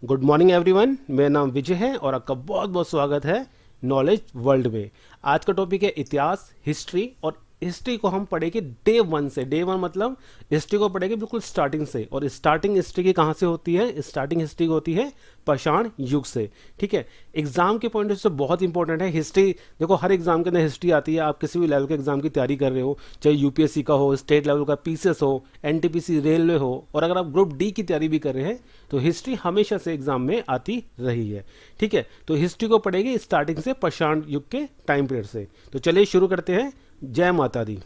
Good morning everyone, मेरा नाम विजय है और आपका बहुत बहुत स्वागत है नॉलेज वर्ल्ड में। आज का टॉपिक है इतिहास, हिस्ट्री। और हिस्ट्री को हम पढ़ेंगे डे वन से। डे वन मतलब हिस्ट्री को पढ़ेंगे बिल्कुल स्टार्टिंग से। और स्टार्टिंग हिस्ट्री की कहाँ से होती है? स्टार्टिंग हिस्ट्री होती है पाषाण युग से। ठीक है, एग्जाम के पॉइंट से बहुत इंपॉर्टेंट है हिस्ट्री। देखो, हर एग्जाम के अंदर हिस्ट्री आती है। आप किसी भी लेवल के एग्जाम की तैयारी कर रहे हो, चाहे यूपीएससी का हो, स्टेट लेवल का पीसीएस हो, एनटीपीसी रेलवे हो, और अगर आप ग्रुप डी की तैयारी भी कर रहे हैं तो हिस्ट्री हमेशा से एग्जाम में आती रही है। ठीक है, तो हिस्ट्री को पढ़ेंगे स्टार्टिंग से पाषाण युग के टाइम पीरियड से। तो चलिए शुरू करते हैं। जय माता दी।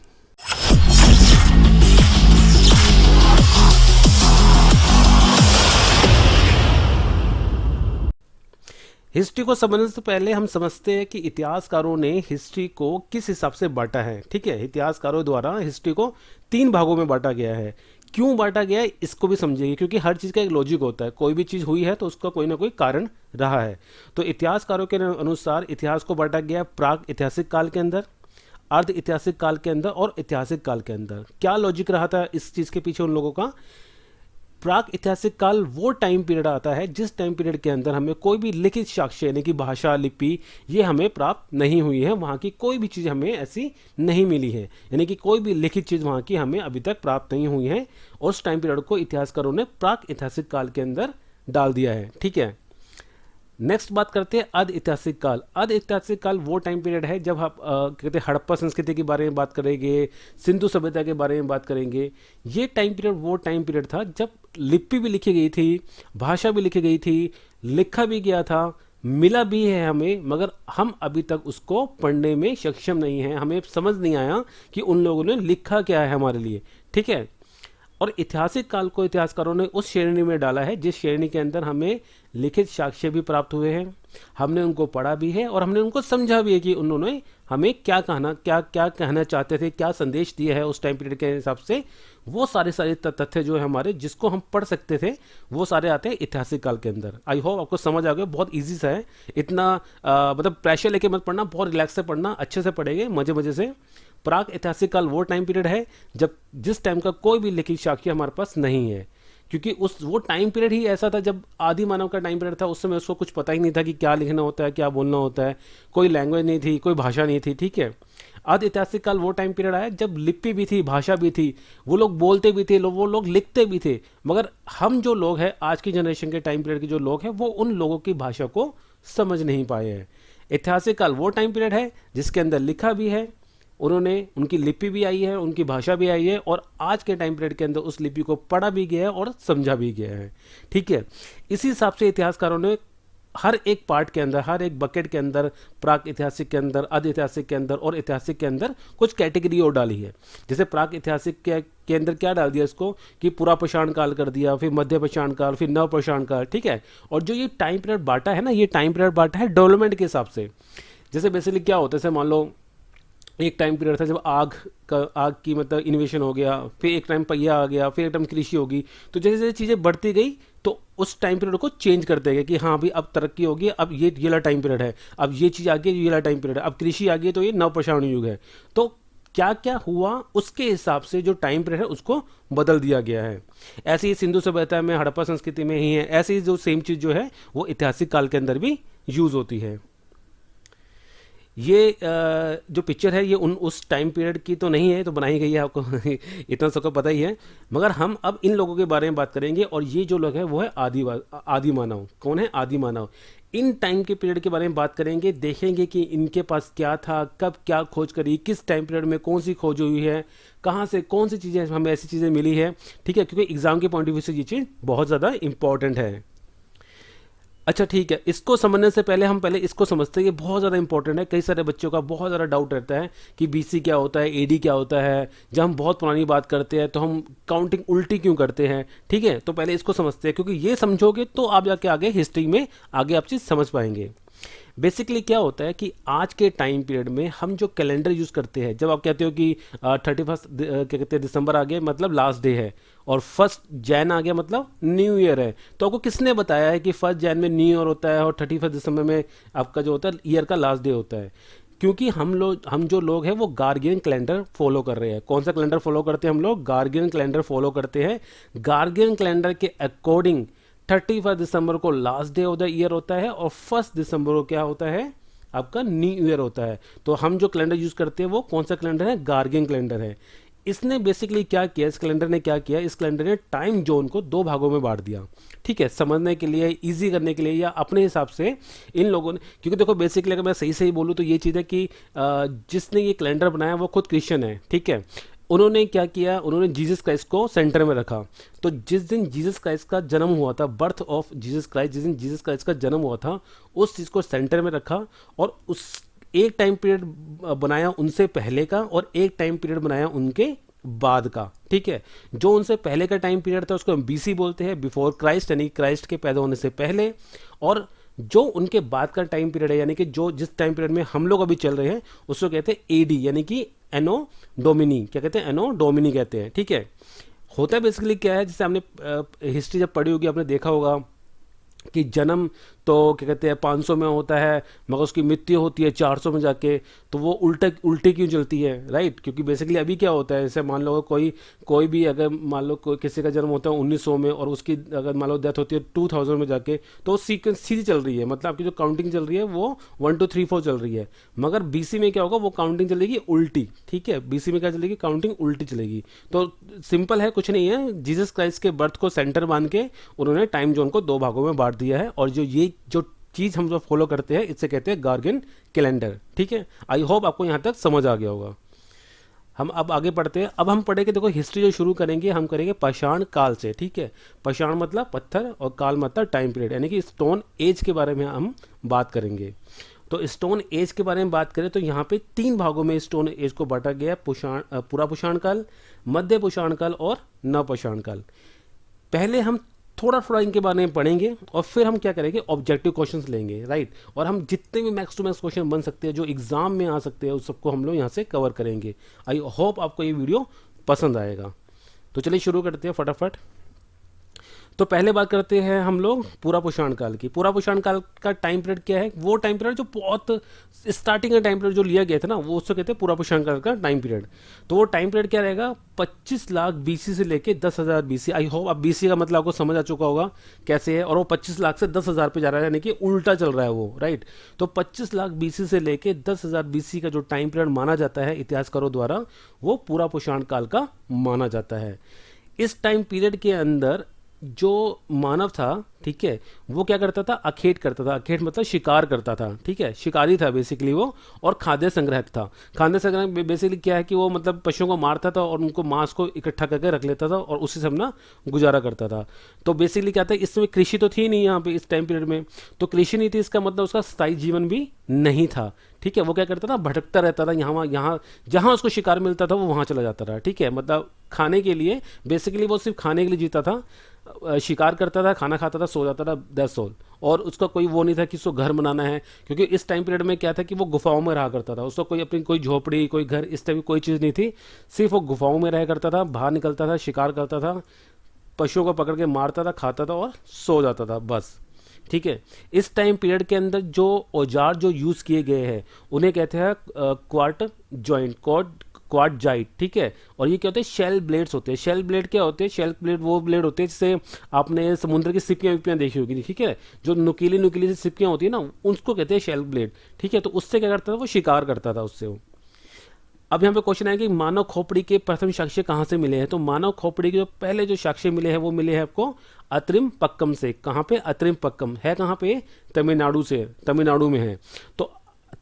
हिस्ट्री को समझने से पहले हम समझते हैं कि इतिहासकारों ने हिस्ट्री को किस हिसाब से बांटा है। ठीक है, इतिहासकारों द्वारा हिस्ट्री को 3 भागों में बांटा गया है। क्यों बांटा गया है इसको भी समझिए, क्योंकि हर चीज़ का एक लॉजिक होता है। कोई भी चीज़ हुई है तो उसका कोई ना कोई कारण रहा है। तो इतिहासकारों के अनुसार इतिहास को बांटा गया प्राक ऐतिहासिक काल के अंदर, अर्ध ऐतिहासिक काल के अंदर और ऐतिहासिक काल के अंदर। क्या लॉजिक रहा था इस चीज़ के पीछे उन लोगों का? प्राक ऐतिहासिक काल वो टाइम पीरियड आता है जिस टाइम पीरियड के अंदर हमें कोई भी लिखित साक्ष्य यानी कि भाषा, लिपि, ये हमें प्राप्त नहीं हुई है। वहाँ की कोई भी चीज़ हमें ऐसी नहीं मिली है, यानी कि कोई भी लिखित चीज़ वहाँ की हमें अभी तक प्राप्त नहीं हुई है। उस टाइम पीरियड को इतिहासकारों ने प्राक ऐतिहासिक काल के अंदर डाल दिया है। ठीक है, नेक्स्ट बात करते हैं अर्ध ऐतिहासिक काल। अर्ध ऐतिहासिक काल वो टाइम पीरियड है जब आप कहते हैं हड़प्पा संस्कृति के बारे में बात करेंगे, सिंधु सभ्यता के बारे में बात करेंगे। ये टाइम पीरियड वो टाइम पीरियड था जब लिपि भी लिखी गई थी, भाषा भी लिखी गई थी, लिखा भी गया था, मिला भी है हमें, मगर हम अभी तक उसको पढ़ने में सक्षम नहीं हैं। हमें समझ नहीं आया कि उन लोगों ने लिखा क्या है हमारे लिए। ठीक है, और ऐतिहासिक काल को इतिहासकारों ने उस श्रेणी में डाला है जिस श्रेणी के अंदर हमें लिखित साक्ष्य भी प्राप्त हुए हैं, हमने उनको पढ़ा भी है और हमने उनको समझा भी है कि उन्होंने हमें क्या कहना चाहते थे, क्या संदेश दिया है उस टाइम पीरियड के हिसाब से। वो सारे तथ्य जो है हमारे, जिसको हम पढ़ सकते थे, वो सारे आते हैं ऐतिहासिक काल के अंदर। आई होप आपको समझ आ गया। बहुत ईजी सा है, इतना मतलब प्रेशर लेके मत पढ़ना, बहुत रिलैक्स से पढ़ना, अच्छे से पढ़ेंगे मजे मजे से। प्राक ऐतिहासिक काल वो टाइम पीरियड है जब जिस टाइम का कोई भी लिखित साक्ष्य हमारे पास नहीं है, क्योंकि उस वो टाइम पीरियड ही ऐसा था जब आदि मानव का टाइम पीरियड था। उस समय उसको कुछ पता ही नहीं था कि क्या लिखना होता है, क्या बोलना होता है। कोई लैंग्वेज नहीं थी, कोई भाषा नहीं थी। ठीक है, अर्ध ऐतिहासिक काल वो टाइम पीरियड आया जब लिपि भी थी, भाषा भी थी, वो लोग बोलते भी थे, वो लोग लिखते भी थे। मगर हम जो लोग हैं, आज की जनरेशन के टाइम पीरियड के जो लोग हैं, वो उन लोगों की भाषा को समझ नहीं पाए हैं। ऐतिहासिक काल वो टाइम पीरियड है जिसके अंदर लिखा भी है, उन्होंने उनकी लिपि भी आई है, उनकी भाषा भी आई है, और आज के टाइम पीरियड के अंदर उस लिपि को पढ़ा भी गया है और समझा भी गया है। ठीक है, इसी हिसाब से इतिहासकारों ने हर एक पार्ट के अंदर, हर एक बकेट के अंदर, प्राक ऐतिहासिक के अंदर, अर्ध ऐतिहासिक के अंदर और ऐतिहासिक के अंदर कुछ कैटेगरी और डाली है। जैसे प्राक ऐतिहासिक के अंदर क्या डाल दिया इसको कि पूरा पाषाण काल कर दिया, फिर मध्य पाषाण काल, फिर नव पाषाण काल। ठीक है, और जो ये टाइम पीरियड बांटा है ना, ये टाइम पीरियड बांटा है डेवलपमेंट के हिसाब से। जैसे बेसिकली क्या होता है, जैसे मान लो एक टाइम पीरियड था जब आग की मतलब इन्वेशन हो गया, फिर एक टाइम पहिया आ गया, फिर एक टाइम कृषि होगी। तो जैसे जैसे चीज़ें बढ़ती गई तो उस टाइम पीरियड को चेंज करते गए कि हाँ भाई अब तरक्की होगी, अब ये वाला टाइम पीरियड है, अब ये चीज़ आ गई, ये वाला टाइम पीरियड है, अब कृषि आ गई तो ये नवपाषाण युग है। तो क्या क्या हुआ उसके हिसाब से जो टाइम पीरियड है उसको बदल दिया गया है। ऐसे ही सिंधु सभ्यता में, हड़प्पा संस्कृति में ही है। ऐसे ही जो सेम चीज़ जो है वो ऐतिहासिक काल के अंदर भी यूज़ होती है। ये जो पिक्चर है ये उस टाइम पीरियड की तो नहीं है, तो बनाई गई है, आपको इतना सबको पता ही है। मगर हम अब इन लोगों के बारे में बात करेंगे, और ये जो लोग हैं वो है आदि मानव। कौन है? आदि मानव। इन टाइम के पीरियड के बारे में बात करेंगे, देखेंगे कि इनके पास क्या था, कब क्या खोज करी, किस टाइम पीरियड में कौन सी खोज हुई है, कहाँ से कौन सी चीज़ें हमें ऐसी चीज़ें मिली है। ठीक है, क्योंकि एग्जाम के पॉइंट ऑफ व्यू से ये चीज़ बहुत ज़्यादा इंपॉर्टेंट है। अच्छा ठीक है, इसको समझने से पहले हम पहले इसको समझते हैं, ये बहुत ज़्यादा इंपॉर्टेंट है। कई सारे बच्चों का बहुत ज़्यादा डाउट रहता है कि बीसी क्या होता है, एडी क्या होता है। जब हम बहुत पुरानी बात करते हैं तो हम काउंटिंग उल्टी क्यों करते हैं। ठीक है, तो पहले इसको समझते हैं, क्योंकि ये समझोगे तो आप जाके आगे हिस्ट्री में आगे आप चीज़ समझ पाएंगे। बेसिकली क्या होता है कि आज के टाइम पीरियड में हम जो कैलेंडर यूज़ करते हैं, जब आप कहते हो कि 31 क्या कहते हैं दिसंबर आ गया मतलब लास्ट डे है, और 1 जैन आ गया मतलब न्यू ईयर है, तो आपको किसने बताया है कि 1 जैन में न्यू ईयर होता है और 31 दिसंबर में आपका जो होता है ईयर का लास्ट डे होता है? क्योंकि हम जो लोग हैं वो गार्गियन कैलेंडर फॉलो कर रहे हैं। कौन सा कैलेंडर फॉलो करते हैं हम लोग? गार्गियन कैलेंडर फॉलो करते हैं। गार्गियन कैलेंडर के अकॉर्डिंग 31 दिसंबर को last day of the year होता है, और 1 दिसंबर को क्या होता है, आपका न्यू ईयर होता है। तो हम जो कैलेंडर यूज करते हैं वो कौन सा कैलेंडर है, गार्गियन कैलेंडर है। इसने बेसिकली क्या किया, इस कैलेंडर ने क्या किया, इस कैलेंडर ने टाइम जोन को दो भागों में बांट दिया। ठीक है, समझने के लिए, इजी करने के लिए, या अपने हिसाब से इन लोगों ने, क्योंकि देखो बेसिकली अगर मैं सही सही बोलूँ तो ये चीज़ है कि जिसने ये कैलेंडर बनाया वो खुद क्रिश्चियन है। ठीक है, उन्होंने क्या किया, उन्होंने जीसस क्राइस्ट को सेंटर में रखा। तो जिस दिन जीसस क्राइस्ट का जन्म हुआ था, बर्थ ऑफ जीसस क्राइस्ट, जिस दिन जीसस क्राइस्ट का जन्म हुआ था, उस चीज़ को सेंटर में रखा, और उस एक टाइम पीरियड बनाया उनसे पहले का, और एक टाइम पीरियड बनाया उनके बाद का। ठीक है, जो उनसे पहले का टाइम पीरियड था उसको हम बीसी बोलते हैं, बिफोर क्राइस्ट, यानी क्राइस्ट के पैदा होने से पहले। और जो उनके बाद का टाइम पीरियड है, यानी कि जो जिस टाइम पीरियड में हम लोग अभी चल रहे हैं, उसको कहते हैं एडी, यानी कि एनो डोमिनी। क्या कहते हैं, एनो डोमिनी कहते हैं। ठीक है, होता है बेसिकली क्या है, जैसे हमने हिस्ट्री जब पढ़ी होगी, आपने देखा होगा कि जन्म तो क्या कहते हैं 500 में होता है, मगर उसकी मृत्यु होती है 400 में जाके। तो वो उल्टे क्यों चलती है, राइट? क्योंकि बेसिकली अभी क्या होता है, जैसे मान लो कोई भी अगर मान लो कोई किसी का जन्म होता है 1900 में, और उसकी अगर मान लो डेथ होती है 2000 में जाके, तो वो सीक्वेंस सीधी चल रही है, मतलब आपकी जो काउंटिंग चल रही है वो 1 2 3 4 चल रही है। मगर बीसी में क्या होगा, वो काउंटिंग चलेगी उल्टी। ठीक है, बीसी में क्या चलेगी, काउंटिंग उल्टी चलेगी। तो सिंपल है, कुछ नहीं है, जीसस क्राइस्ट के बर्थ को सेंटर मान के उन्होंने टाइम जोन को दो भागों में बांट दिया है, और जो चीज हम जो फॉलो करते हैं इससे कहते हैं गार्गियन कैलेंडर। ठीक है, आई होप आपको यहां तक समझ आ गया होगा। हम अब आगे पढ़ते हैं। अब हम पढ़ेंगे, देखो हिस्ट्री जो शुरू करेंगे हम करेंगे पाषाण काल से। ठीक है, पाषाण मतलब पत्थर, और काल मतलब टाइम पीरियड, यानी कि स्टोन एज के बारे में हम बात करेंगे। तो स्टोन एज के बारे में बात करें तो यहाँ पे 3 भागों में स्टोन एज को बांटा गया, पूरा पाषाण काल, मध्य पाषाण काल और नवपाषाण काल। पहले हम थोड़ा थोड़ा इनके बारे में पढ़ेंगे, और फिर हम क्या करेंगे, ऑब्जेक्टिव क्वेश्चंस लेंगे, राइट? और हम जितने भी मैक्स टू मैक्स क्वेश्चन बन सकते हैं जो एग्जाम में आ सकते हैं, उस सबको हम लोग यहाँ से कवर करेंगे। आई होप आपको ये वीडियो पसंद आएगा। तो चलिए शुरू करते हैं फटाफट। तो पहले बात करते हैं हम लोग पूरा पाषाण काल की। पूरा पाषाण काल का टाइम पीरियड क्या है, वो टाइम पीरियड जो बहुत स्टार्टिंग का टाइम पीरियड जो लिया गया था ना, वो उसको कहते हैं पूरा पाषाण काल का टाइम पीरियड। तो वो टाइम पीरियड क्या रहेगा, 25 लाख बीसी से लेके 10,000 बीसी। आई होप अब बीसी का मतलब आपको समझ आ चुका होगा कैसे है, और वो 25 लाख से 10,000 पे जा रहा है, यानी कि उल्टा चल रहा है वो, राइट? तो 25 लाख बीसी से लेके 10,000 बीसी का जो टाइम पीरियड माना जाता है इतिहासकारों द्वारा, वो पूरा पाषाण काल का माना जाता है। इस टाइम पीरियड के अंदर जो मानव था, ठीक है, वो क्या करता था, अखेट करता था। अखेट मतलब शिकार करता था। ठीक है, शिकारी था बेसिकली वो, और खाद्य संग्रहक था। खाद्य संग्रह बेसिकली क्या है कि वो मतलब पशुओं को मारता था और उनको मांस को इकट्ठा करके रख लेता था, और उसी से अपना गुजारा करता था। तो बेसिकली क्या था, इसमें कृषि तो थी नहीं यहाँ पे इस टाइम पीरियड में, तो कृषि नहीं थी, इसका मतलब उसका स्थायी जीवन भी नहीं था। ठीक है, वो क्या करता था, भटकता रहता था, यहाँ जहाँ उसको शिकार मिलता था वो वहाँ चला जाता था। ठीक है, मतलब खाने के लिए, बेसिकली वो सिर्फ खाने के लिए जीता था, शिकार करता था, खाना खाता था, सो जाता था, दैट्स ऑल। और उसका कोई वो नहीं था कि उसको घर बनाना है, क्योंकि इस टाइम पीरियड में क्या था कि वो गुफाओं में रहा करता था, उसको कोई अपनी कोई झोपड़ी, कोई घर, इस टाइप की कोई चीज़ नहीं थी। सिर्फ वो गुफाओं में रहा करता था, बाहर निकलता था, शिकार करता था, पशुओं को पकड़ के मारता था, खाता था और सो जाता था, बस। ठीक है, इस टाइम पीरियड के अंदर जो औजार जो यूज़ किए गए हैं उन्हें कहते हैं क्वार्ट जॉइंट, क्वाड जाइट। ठीक है, और ये क्या होते हैं, शेल ब्लेड्स होते हैं। शेल ब्लेड क्या होते हैं, शेल ब्लेड वो ब्लेड होते हैं जिससे आपने समुद्र की सिपियाँ विपियाँ देखी होगी। ठीक है, जो नुकीली नुकीली सी सिपियाँ होती है ना, उसको कहते हैं शेल ब्लेड। ठीक है, तो उससे क्या करता था, वो शिकार करता था उससे वो। अब यहाँ पे क्वेश्चन है कि मानव खोपड़ी के प्रथम साक्ष्य कहाँ से मिले हैं। तो मानव खोपड़ी के जो पहले जो साक्ष्य मिले हैं वो मिले हैं आपको अत्रिम पक्कम से। कहाँ पे, अत्रिम पक्कम है कहाँ पे, तमिलनाडु से, तमिलनाडु में है। तो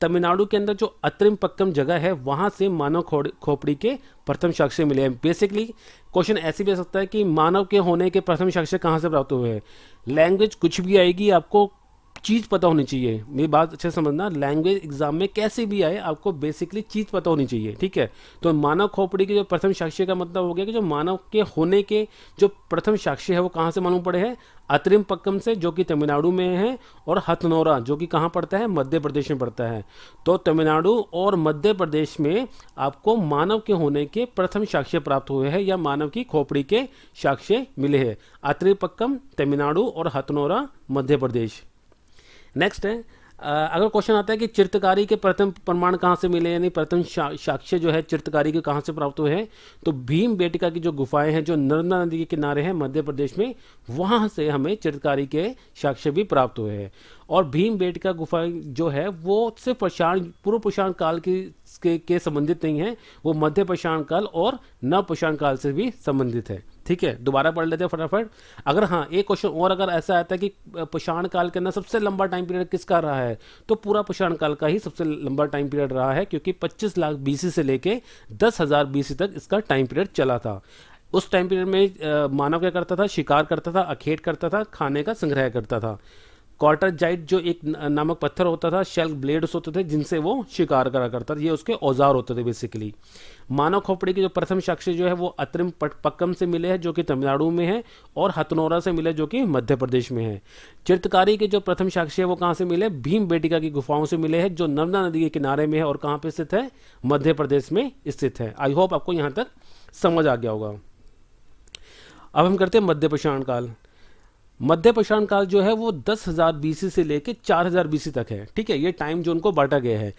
तमिलनाडु के अंदर जो अत्रिम पक्कम जगह है वहां से मानव खोपड़ी के प्रथम साक्ष्य मिले हैं। बेसिकली क्वेश्चन ऐसे भी हो सकता है कि मानव के होने के प्रथम साक्ष्य कहाँ से प्राप्त हुए हैं। लैंग्वेज कुछ भी आएगी, आपको चीज़ पता होनी चाहिए, मेरी बात अच्छे से समझना। लैंग्वेज एग्जाम में कैसे भी आए, आपको बेसिकली चीज़ पता होनी चाहिए। ठीक है, तो मानव खोपड़ी के जो प्रथम साक्ष्य का मतलब हो गया कि जो मानव के होने के जो प्रथम साक्ष्य है वो कहाँ से मालूम पड़े हैं, अत्रिम पक्कम से, जो कि तमिलनाडु में है, और हथनोरा जो कि कहाँ पड़ता है, मध्य प्रदेश में पड़ता है। तो तमिलनाडु और मध्य प्रदेश में आपको मानव के होने के प्रथम साक्ष्य प्राप्त हुए हैं, या मानव की खोपड़ी के साक्ष्य मिले हैं। अत्रिम पक्कम तमिलनाडु और हथनोरा मध्य प्रदेश। नेक्स्ट है अगर क्वेश्चन आता है कि चित्रकारी के प्रथम प्रमाण कहाँ से मिले, यानी प्रथम साक्ष्य जो है चित्रकारी के कहाँ से प्राप्त हुए हैं, तो भीम बेटका की जो गुफाएं हैं जो नर्मदा नदी के किनारे हैं मध्य प्रदेश में, वहाँ से हमें चित्रकारी के साक्ष्य भी प्राप्त हुए हैं। और भीम बेटका गुफा जो है वो सिर्फ पूर्व पाषाण काल के संबंधित नहीं है, वो मध्य पाषाण काल और नव पाषाण काल से भी संबंधित है। ठीक है, दोबारा पढ़ लेते हैं फटाफट। अगर हाँ एक क्वेश्चन और अगर ऐसा आता है कि पाषाण काल के अंदर सबसे लंबा टाइम पीरियड किसका रहा है, तो पूरा पाषाण काल का ही सबसे लंबा टाइम पीरियड रहा है, क्योंकि 25 लाख बीसी से लेके 10,000 बीसी तक इसका टाइम पीरियड चला था। उस टाइम पीरियड में मानव क्या करता था, शिकार करता था, अखेट करता था, खाने का संग्रह करता था। क्वार्टरजाइट जो एक नामक पत्थर होता था, शेल ब्लेड्स होते थे जिनसे वो शिकार करा करता था, ये उसके औजार होते थे बेसिकली। मानव खोपड़ी के जो प्रथम साक्ष्य जो है वो अत्रिम पक्कम से मिले हैं जो कि तमिलनाडु में है, और हथनोरा से मिले जो कि मध्य प्रदेश में है। चित्रकारी के जो प्रथम साक्ष्य है वो कहाँ से मिले, भीम बेटिका की गुफाओं से मिले हैं जो नर्मदा नदी के किनारे में है और कहाँ पे स्थित है, मध्य प्रदेश में स्थित है। आई होप आपको यहाँ तक समझ आ गया होगा। अब हम करते हैं मध्य पाषाण काल। मध्य पाषाण काल जो है वो 10,000 बीसी से लेके 4,000 बीसी तक है। ठीक है, ये टाइम जोन को बांटा गया है।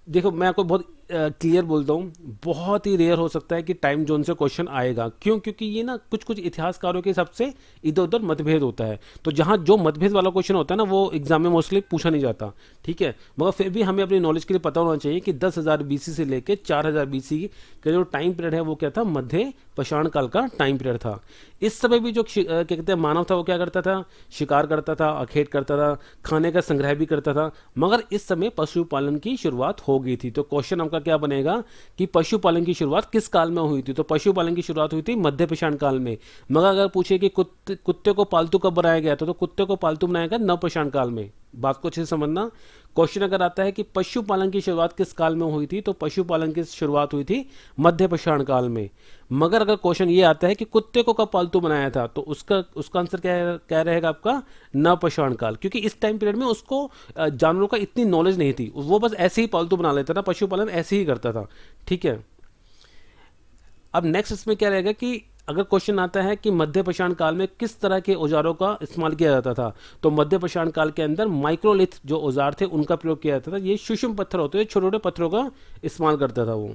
देखो मैं आपको बहुत क्लियर बोलता हूँ, बहुत ही रेयर हो सकता है कि टाइम जोन से क्वेश्चन आएगा। क्यों? क्योंकि ये ना कुछ कुछ इतिहासकारों के हिसाब से इधर उधर मतभेद होता है, तो जहाँ जो मतभेद वाला क्वेश्चन होता है ना वो एग्जाम में मोस्टली पूछा नहीं जाता। ठीक है, मगर फिर भी हमें अपनी नॉलेज के लिए पता होना चाहिए कि 10,000 बीसी से लेकर 4,000 बीसी का जो टाइम पीरियड है वो क्या था, मध्य पाषाण काल का टाइम पीरियड था। इस समय भी जो क्या कहते हैं मानव था वो क्या करता था, शिकार करता था, अखेट करता था, खाने का संग्रह भी करता था। मगर इस समय पशुपालन की शुरुआत हो गई थी। तो क्वेश्चन आपका क्या बनेगा कि पशुपालन की शुरुआत किस काल में हुई थी, तो पशुपालन की शुरुआत हुई थी मध्य पाषाण काल में। मगर अगर पूछे कि कुत्ते को पालतू कब बनाया गया था, तो कुत्ते को पालतू बनाया गया नव पाषाण काल में। बात को अच्छे से समझना। क्वेश्चन अगर आता है कि पशुपालन की शुरुआत किस काल में हुई थी, तो पशुपालन की शुरुआत हुई थी मध्य पाषाण काल में। मगर अगर क्वेश्चन ये आता है कि कुत्ते को कब पालतू बनाया था, तो उसका आंसर क्या रहेगा आपका, नव पाषाण काल। क्योंकि इस टाइम पीरियड में उसको जानवरों का इतनी नॉलेज नहीं थी, वो बस ऐसे ही पालतू बना लेता था, पशुपालन ऐसे ही करता था। ठीक है, अब नेक्स्ट इसमें क्या रहेगा कि अगर क्वेश्चन आता है कि मध्य पाषाण काल में किस तरह के औजारों का इस्तेमाल किया जाता था, तो मध्य पाषाण काल के अंदर माइक्रोलिथ जो औजार थे उनका प्रयोग किया जाता था। ये सूक्ष्म पत्थर होते थे, छोटे छोटे पत्थरों का इस्तेमाल करता था वो।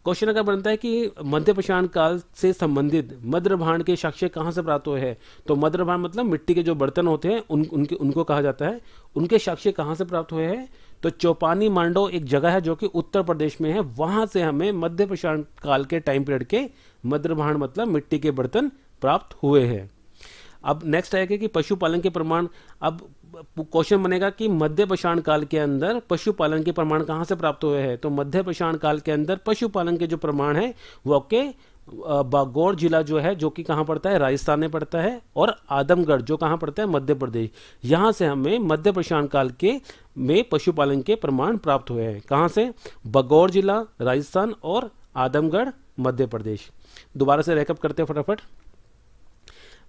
क्वेश्चन अगर बनता है कि मध्य पाषाण काल से संबंधित मद्रभांड के साक्ष्य कहाँ से प्राप्त हुए हैं, तो मद्रभांड मतलब मिट्टी के जो बर्तन होते हैं उनको कहा जाता है, उनके साक्ष्य कहाँ से प्राप्त हुए हैं, तो चौपानी मांडो एक जगह है जो कि उत्तर प्रदेश में है, वहां से हमें मध्य पाषाण काल के टाइम पीरियड के मद्रभांड मतलब मिट्टी के बर्तन प्राप्त हुए हैं। अब नेक्स्ट आएगा कि पशुपालन के प्रमाण। अब क्वेश्चन बनेगा कि मध्य पाषाण काल के अंदर पशुपालन के प्रमाण कहाँ से प्राप्त हुए हैं, तो मध्य पाषाण काल के अंदर पशुपालन के जो प्रमाण है वो आपके बागौर जिला जो है, जो कि कहाँ पड़ता है, राजस्थान में पड़ता है, और आदमगढ़ जो कहाँ पड़ता है, मध्य प्रदेश। यहाँ से हमें मध्य पाषाण काल के में पशुपालन के प्रमाण प्राप्त हुए हैं। कहाँ से, बागौर जिला राजस्थान और आदमगढ़ मध्य प्रदेश। दोबारा से रैकअप करते हैं फटाफट।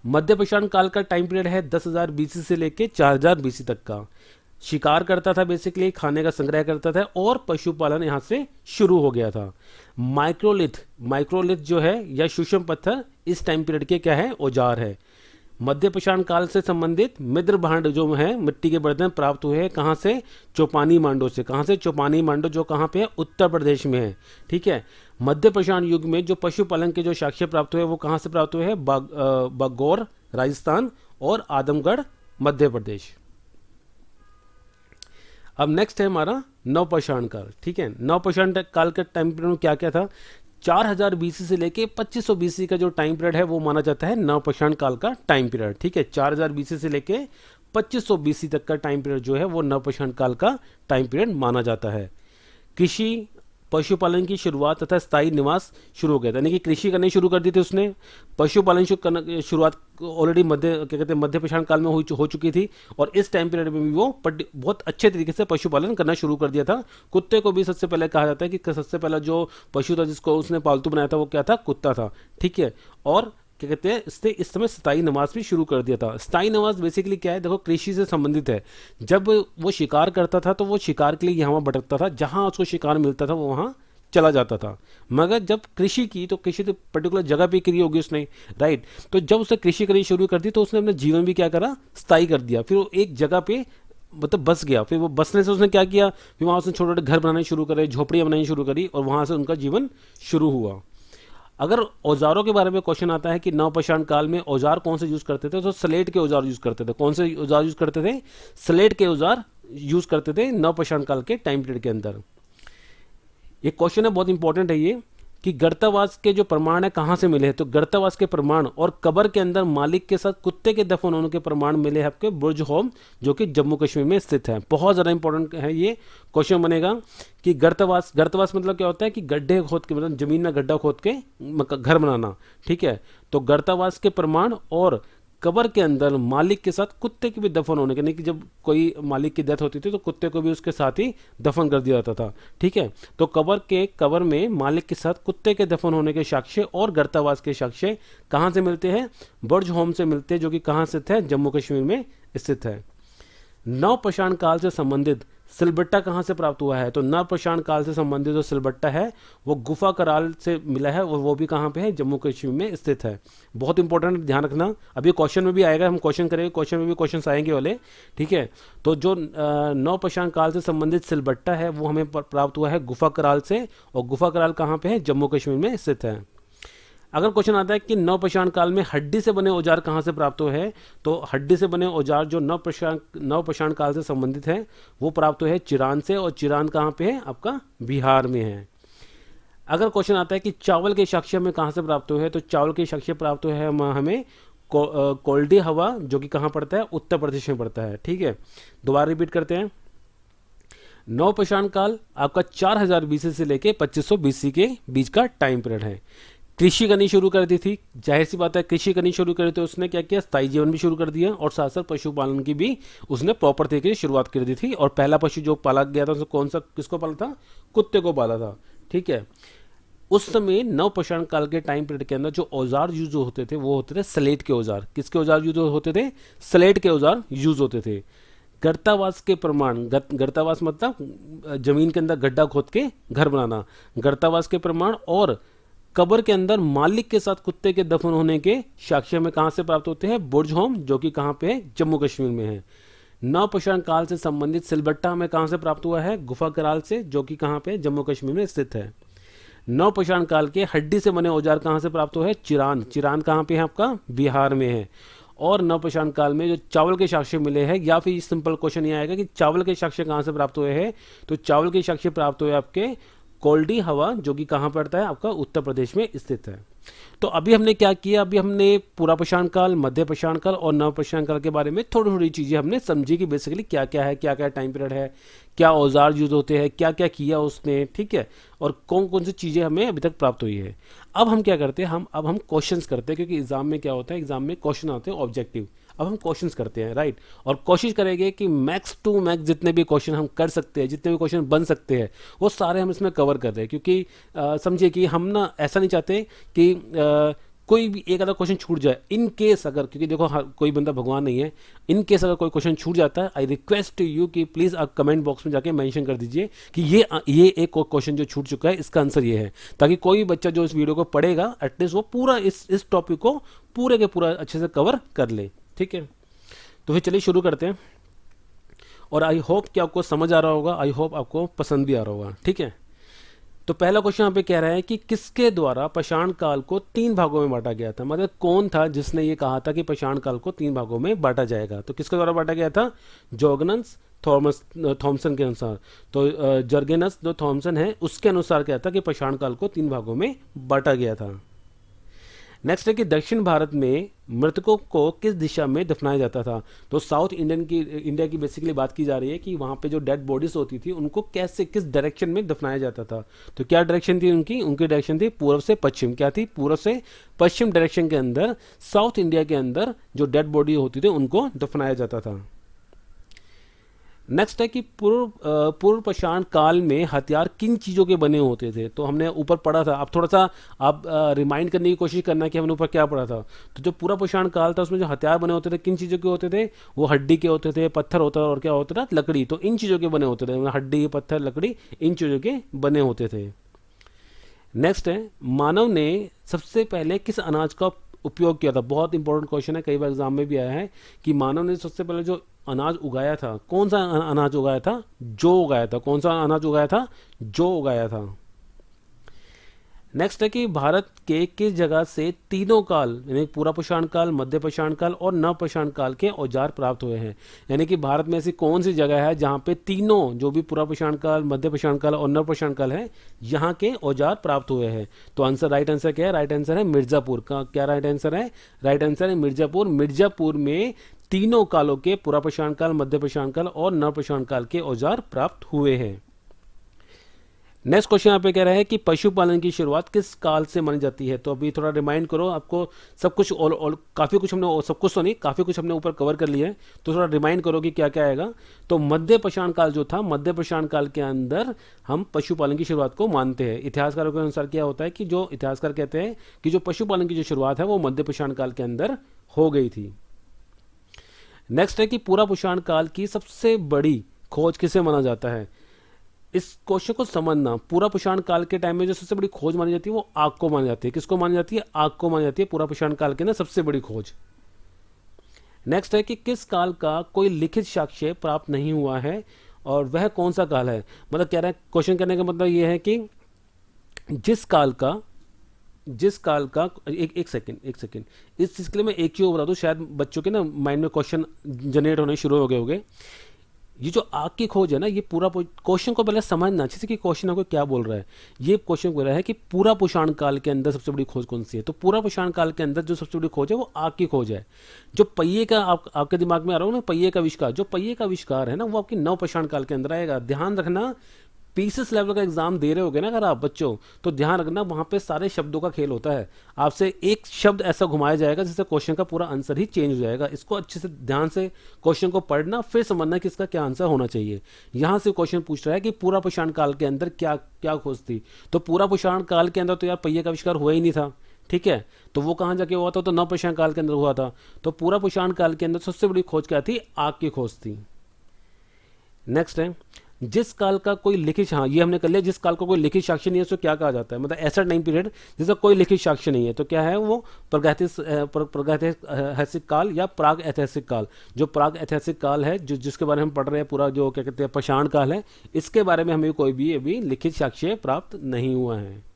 मध्य पाषाण काल का टाइम पीरियड है 10,000 बीसी से लेके 4,000 बीसी तक का। शिकार करता था बेसिकली, खाने का संग्रह करता था, और पशुपालन यहाँ से शुरू हो गया था। माइक्रोलिथ जो है या सूक्ष्म पत्थर इस टाइम पीरियड के क्या है, औजार है। मध्य पाषाण काल से संबंधित मृदभांड जो है मिट्टी के बर्तन प्राप्त हुए हैं, कहाँ से, चौपानी मांडो से। कहाँ से, चौपानी मांडो जो कहाँ पे है, उत्तर प्रदेश में है। ठीक है, मध्य पाषाण युग में जो पशुपालन के जो साक्ष्य प्राप्त हुए वो कहाँ से प्राप्त हुए हैं, बागौर राजस्थान और आदमगढ़ मध्य प्रदेश। अब नेक्स्ट है हमारा नव पाषाण काल। ठीक है, नव पाषाण काल का टाइम पीरियड में क्या क्या था, 4,000 बीसी से लेके 2500 बीसी का जो टाइम पीरियड है वो माना जाता है नव पाषाण काल का टाइम पीरियड। ठीक है, 4,000 बीसी से लेके 2500 बीसी तक का टाइम पीरियड जो है वो नव पाषाण काल का टाइम पीरियड माना जाता है। कृषि पशुपालन की शुरुआत तथा स्थायी निवास शुरू हो गया था, यानी कि कृषि करनी शुरू कर दी थी उसने। पशुपालन शुरुआत ऑलरेडी मध्य पाषाण काल में हो चुकी थी, और इस टाइम पीरियड में भी वो बहुत अच्छे तरीके से पशुपालन करना शुरू कर दिया था। कुत्ते को भी सबसे पहले कहा जाता है कि सबसे पहला जो पशु था जिसको उसने पालतू बनाया था वो क्या था, कुत्ता था। ठीक है, और क्या कहते हैं, इसने इस समय स्थायी निवास भी शुरू कर दिया था। स्थायी निवास बेसिकली क्या है, देखो कृषि से संबंधित है। जब वो शिकार करता था तो वो शिकार के लिए यहाँ भटकता था, जहाँ उसको शिकार मिलता था वो वहाँ चला जाता था। मगर जब कृषि की, तो कृषि तो पर्टिकुलर जगह पे करी होगी उसने, राइट। तो जब उसने कृषि करनी शुरू कर दी तो उसने अपना जीवन भी क्या करा, स्थायी कर दिया। फिर वो एक जगह पे मतलब बस गया। फिर वो बसने से उसने क्या किया, फिर वहाँ उसने छोटे छोटे घर बनाने शुरू करे, झोपड़ियाँ बनानी शुरू करी, और वहाँ से उनका जीवन शुरू हुआ। अगर औजारों के बारे में क्वेश्चन आता है कि नवपाषाण काल में औजार कौन से यूज करते थे, तो स्लेट के औजार यूज करते थे। कौन से औजार यूज करते थे? स्लेट के औजार यूज करते थे नवपाषाण काल के टाइम पीरियड के अंदर। ये क्वेश्चन है, बहुत इंपॉर्टेंट है ये, कि गर्तावास के जो प्रमाण है कहाँ से मिले हैं। तो गर्तावास के प्रमाण और कब्र के अंदर मालिक के साथ कुत्ते के दफन होने के प्रमाण मिले हैं आपके बुर्ज होम, जो कि जम्मू कश्मीर में स्थित है। बहुत ज़्यादा इंपॉर्टेंट है ये क्वेश्चन बनेगा कि गर्तावास, गर्तावास मतलब क्या होता है कि गड्ढे खोद के, मतलब जमीन में गड्ढा खोद के घर बनाना, ठीक है। तो गर्तावास के प्रमाण और कब्र के अंदर मालिक के साथ कुत्ते के भी दफन होने के, नहीं कि जब कोई मालिक की डेथ होती थी तो कुत्ते को भी उसके साथ ही दफन कर दिया जाता था, ठीक है। तो कब्र में मालिक के साथ कुत्ते के दफन होने के साक्ष्य और गर्तावास के साक्ष्य कहाँ से मिलते हैं? बुर्ज होम से मिलते हैं, जो कि कहाँ स्थित है? जम्मू कश्मीर में स्थित है। नवपाषाण काल से संबंधित सिलबट्टा कहाँ से प्राप्त हुआ है? तो नवपाषाण काल से संबंधित जो सिलबट्टा है वो गुफा कराल से मिला है, और वो भी कहाँ पे है? जम्मू कश्मीर में स्थित है। बहुत इंपॉर्टेंट, ध्यान रखना, अभी क्वेश्चन में भी आएगा, हम क्वेश्चन करेंगे, क्वेश्चन में भी क्वेश्चन आएंगे वाले, ठीक है। तो जो नवपाषाण काल से संबंधित सिलबट्टा है वो हमें प्राप्त हुआ है गुफा कराल से, और गुफा कराल कहाँ पे है? जम्मू कश्मीर में स्थित है। अगर क्वेश्चन आता है कि नवपाषाण काल में हड्डी से बने औजार कहाँ से प्राप्त हुए हैं, तो हड्डी से बने औजार जो नवपाषाण काल से संबंधित है वो प्राप्त हुए हैं चिरान से, और चिरान कहाँ पे है? आपका बिहार में है। अगर क्वेश्चन आता है कि चावल के साक्ष्य में कहाँ से प्राप्त हुए हैं, तो चावल के साक्ष्य प्राप्त हुए हैं हमें कोल्डी हवा, जो कि कहाँ पड़ता है? उत्तर प्रदेश में पड़ता है, ठीक है। दोबारा रिपीट करते हैं। नवपाषाण काल आपका 4000 बीसी से लेके 2500 बीसी के बीच का टाइम पीरियड है। कृषि करनी शुरू कर दी थी, जाहिर सी बात है, कृषि करनी शुरू करी तो उसने क्या किया? स्थायी जीवन भी शुरू कर दिया, और साथ साथ पशुपालन की भी उसने प्रॉपर तरीके से शुरुआत कर दी थी। और पहला पशु जो पाला गया था उसने कौन सा, किसको पाला था? कुत्ते को पाला था, ठीक है। उस समय नवपाषाण काल के टाइम पीरियड के अंदर जो औजार यूज होते थे वो होते थे स्लेट के औजार। किसके औजार यूज होते थे? स्लेट के औजार यूज होते थे। गर्तावास के प्रमाण, गर्तावास मतलब जमीन के अंदर गड्ढा खोद के घर बनाना, गर्तावास के प्रमाण और कब्र के अंदर मालिक के साथ कुत्ते के दफन होने के साक्ष्य में कहां से प्राप्त होते हैं? बुर्ज होम, जो कि कहां पे है? जम्मू कश्मीर में है। नवपाषाण काल से संबंधित सिलबट्टा हमें कहां से प्राप्त हुआ है? गुफा कराल से, जो कि कहां पे? जम्मू कश्मीर में स्थित है। नवपाषाण काल के हड्डी से बने औजार कहां से प्राप्त हुए हैं? चिरान, चिरान कहां पे है? आपका बिहार में है। और नवपाषाण काल में जो चावल के साक्ष्य मिले हैं, या फिर सिंपल क्वेश्चन ये आएगा कि चावल के साक्ष्य कहां से प्राप्त हुए हैं, तो चावल के साक्ष्य प्राप्त हुए आपके कोल्डी हवा, जो कि कहां पड़ता है? आपका उत्तर प्रदेश में स्थित है। तो अभी हमने क्या किया? अभी हमने पुरापाषाण काल, मध्यपाषाण काल और नवपाषाण काल के बारे में थोड़ी थोड़ी चीजें हमने समझी कि बेसिकली क्या क्या है, क्या क्या टाइम पीरियड है, क्या औजार यूज होते हैं, क्या क्या किया उसने, ठीक है, और कौन कौन सी चीजें हमें अभी तक प्राप्त हुई है। अब हम क्या करते हैं? हम क्वेश्चंस करते हैं, क्योंकि एग्जाम में क्या होता है, एग्जाम में क्वेश्चन आते हैं ऑब्जेक्टिव। अब हम क्वेश्चंस करते हैं, राइट, और कोशिश करेंगे कि मैक्स टू मैक्स जितने भी क्वेश्चन हम कर सकते हैं, जितने भी क्वेश्चन बन सकते हैं, वो सारे हम इसमें कवर कर रहे हैं। क्योंकि समझिए कि हम ना ऐसा नहीं चाहते कि कोई भी एक आधा क्वेश्चन छूट जाए, इन केस अगर, क्योंकि देखो कोई बंदा भगवान नहीं है, इन केस अगर कोई क्वेश्चन छूट जाता है, आई रिक्वेस्ट यू कि प्लीज़ आप कमेंट बॉक्स में जाके मेंशन कर दीजिए कि ये एक क्वेश्चन जो छूट चुका है इसका आंसर ये है, ताकि कोई भी बच्चा जो इस वीडियो को पढ़ेगा एटलीस्ट वो पूरा इस टॉपिक को पूरे के पूरा अच्छे से कवर कर ले, ठीक है। तो फिर चलिए शुरू करते हैं, और आई होप कि आपको समझ आ रहा होगा, आई होप आपको पसंद भी आ रहा होगा, ठीक है। तो पहला क्वेश्चन यहाँ पे कह रहा है कि किसके द्वारा पाषाण काल को 3 भागों में बांटा गया था, मतलब कौन था जिसने ये कहा था कि पाषाण काल को 3 भागों में बांटा जाएगा। तो किसके द्वारा बांटा गया था? जोगनस थॉमसन के अनुसार। तो जर्गेनस जो थॉमसन है उसके अनुसार क्या था कि पाषाण काल को 3 भागों में बांटा गया था। नेक्स्ट है कि दक्षिण भारत में मृतकों को किस दिशा में दफनाया जाता था। तो साउथ इंडिया की बेसिकली बात की जा रही है कि वहाँ पे जो डेड बॉडीज होती थी उनको कैसे, किस डायरेक्शन में दफनाया जाता था। तो क्या डायरेक्शन थी उनकी डायरेक्शन थी पूर्व से पश्चिम। क्या थी? पूर्व से पश्चिम डायरेक्शन के अंदर साउथ इंडिया के अंदर जो डेड बॉडी होती थी उनको दफनाया जाता था। नेक्स्ट है कि पूर्व पाषाण काल में हथियार किन चीज़ों के बने होते थे। तो हमने ऊपर पढ़ा था, अब थोड़ा सा आप रिमाइंड करने की कोशिश करना कि हमने ऊपर क्या पढ़ा था। तो जो पूरा पाषाण काल था उसमें जो हथियार बने होते थे किन चीज़ों के होते थे? वो हड्डी के होते थे, पत्थर होता था, और क्या होता था? लकड़ी। तो इन चीज़ों के बने होते थे, हड्डी, पत्थर, लकड़ी, इन चीज़ों के बने होते थे। नेक्स्ट है, मानव ने सबसे पहले किस अनाज का उपयोग किया था। बहुत इंपॉर्टेंट क्वेश्चन है, कई बार एग्जाम में भी आया है कि मानव ने सबसे पहले जो अनाज उगाया था, कौन सा अनाज उगाया था? जौ उगाया था। कौन सा अनाज उगाया था? जौ उगाया था। नेक्स्ट है कि भारत के किस जगह से तीनों काल यानी पूरा पुष्ण काल, मध्य पुष्ण काल और नव पुष्ण काल के औजार प्राप्त हुए हैं? यानी कि भारत में ऐसी कौन सी जगह है जहाँ पे तीनों, जो भी पूरा पुष्ण काल, मध्य पुष्ण काल और नव पुष्ण काल है, यहाँ के औजार प्राप्त हुए हैं? तो आंसर, राइट आंसर क्या है? राइट आंसर है मिर्जापुर का। क्या राइट आंसर है? राइट आंसर है मिर्जापुर। मिर्जापुर में तीनों कालों के, पूरा पुष्ण काल, मध्य पुष्ण काल और नव पुष्ण काल के औजार प्राप्त हुए हैं। नेक्स्ट क्वेश्चन यहाँ पे कह रहा है कि पशुपालन की शुरुआत किस काल से मानी जाती है? तो अभी थोड़ा रिमाइंड करो, आपको सब कुछ और काफ़ी कुछ हमने, सब कुछ तो नहीं, काफ़ी कुछ हमने ऊपर कवर कर लिया है, तो थोड़ा रिमाइंड करो कि क्या क्या आएगा। तो मध्य पुष्ण काल जो था, मध्य पुष्ण काल के अंदर हम पशुपालन की शुरुआत को मानते हैं। इतिहासकारों के अनुसार क्या होता है कि जो इतिहासकार कहते हैं कि जो पशुपालन की जो शुरुआत है वो मध्य पुष्ण काल के अंदर हो गई थी। नेक्स्ट है कि पूरा पुष्ण काल की सबसे बड़ी खोज किसे माना जाता है? इस क्वेश्चन को समझना, पूरा पुष्ण काल के टाइम में जो सबसे बड़ी खोज मानी जाती है वो आग को मानी जाती है। किसको मानी जाती है? आग को मानी जाती है पूरा पुष्ण काल के ना सबसे बड़ी खोज। नेक्स्ट है कि किस काल का कोई लिखित साक्ष्य प्राप्त नहीं हुआ है और वह कौन सा काल है? मतलब कह रहा है, क्वेश्चन करने का मतलब ये है कि जिस काल का एक सेकंड इस चीज के लिए मैं एक चीज बता दूं, शायद बच्चों के ना माइंड में क्वेश्चन जनरेट होने शुरू हो गए होंगे। ये जो आग की खोज है ना, ये पूरा क्वेश्चन को पहले समझना अच्छे से कि क्वेश्चन आपको क्या बोल रहा है। ये क्वेश्चन बोल रहा है कि पूरा पुष्ण काल के अंदर सबसे बड़ी खोज कौन सी है? तो पूरा पुष्ण काल के अंदर जो सबसे बड़ी खोज है वो आग की खोज है। जो पहिए का आपके दिमाग में आ रहा हो ना, पहिए का आविष्कार, जो पहिए का आविष्कार है ना, वो आपकी नव पुष्ण काल के अंदर आएगा। ध्यान रखना, पीसीएस लेवल का एग्जाम दे रहे होगे ना अगर आप बच्चों, तो ध्यान रखना वहां पे सारे शब्दों का खेल होता है। आपसे एक शब्द ऐसा घुमाया जाएगा जिससे क्वेश्चन का पूरा आंसर ही चेंज हो जाएगा। इसको अच्छे से ध्यान से क्वेश्चन को पढ़ना, फिर समझना कि इसका क्या आंसर होना चाहिए। यहां से क्वेश्चन पूछ रहा है कि पूरा पुष्ण काल के अंदर क्या क्या खोज थी? तो पूरा पुष्ण काल के अंदर तो यार पहिए का आविष्कार हुआ ही नहीं था, ठीक है? तो वो कहाँ जाके हुआ था? तो नव पुष्ण काल के अंदर हुआ था। तो पूरा पुष्ण काल के अंदर सबसे बड़ी खोज क्या थी? आग की खोज थी। नेक्स्ट है, जिस काल का कोई लिखित, हाँ ये हमने कर लिया, जिस काल का कोई लिखित साक्ष्य नहीं है उसको क्या कहा जाता है? मतलब ऐसा टाइम पीरियड जिसका कोई लिखित साक्ष्य नहीं है, तो क्या है वो? प्रागैतिहासिक काल या प्राग ऐतिहासिक काल। जो प्राग ऐतिहासिक काल है, जो जिसके बारे में हम पढ़ रहे हैं, पूरा जो क्या कहते हैं पाषाण काल है, इसके बारे में हमें कोई भी अभी लिखित साक्ष्य प्राप्त नहीं हुआ है।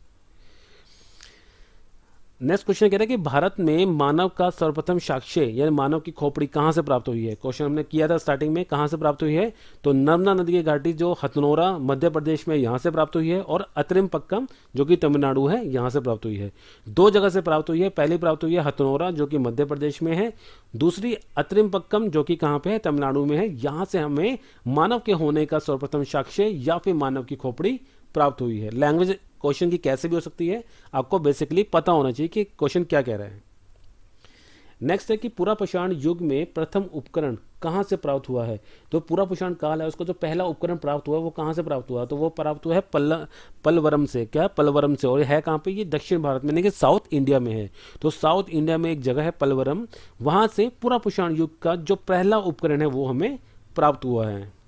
नेक्स्ट क्वेश्चन कह रहा है कि भारत में मानव का सर्वप्रथम साक्ष्य यानी मानव की खोपड़ी कहाँ से प्राप्त हुई है? क्वेश्चन हमने किया था स्टार्टिंग में, कहाँ से प्राप्त हुई है? तो नर्मदा नदी की घाटी जो हथनोरा मध्य प्रदेश में, यहाँ से प्राप्त हुई है, और अतरिम पक्कम जो कि तमिलनाडु है, यहाँ से प्राप्त हुई है। दो जगह से प्राप्त हुई है। पहली प्राप्त हुई है हथनोरा जो कि मध्य प्रदेश में है, दूसरी अतरिम पक्कम जो कि कहाँ पे है? तमिलनाडु में है। यहाँ से हमें मानव के होने का सर्वप्रथम साक्ष्य या फिर मानव की खोपड़ी प्राप्त हुई है। लैंग्वेज क्वेश्चन की कैसे भी हो सकती है, आपको बेसिकली पता होना चाहिए कि क्वेश्चन क्या कह रहा है। नेक्स्ट है कि पूरा पुष्ण युग में प्रथम उपकरण कहाँ से प्राप्त हुआ है? तो पूरा पुष्ण काल है, उसको जो पहला उपकरण प्राप्त हुआ वो कहाँ से प्राप्त हुआ? तो वो प्राप्त हुआ है पल्लवरम से। क्या? पल्लवरम से। और है कहाँ पे? ये दक्षिण भारत में, यानी कि साउथ इंडिया में है। तो साउथ इंडिया में एक जगह है पल्लवरम, वहां से पूरा पुष्ण युग का जो पहला उपकरण है वो हमें प्राप्त हुआ है।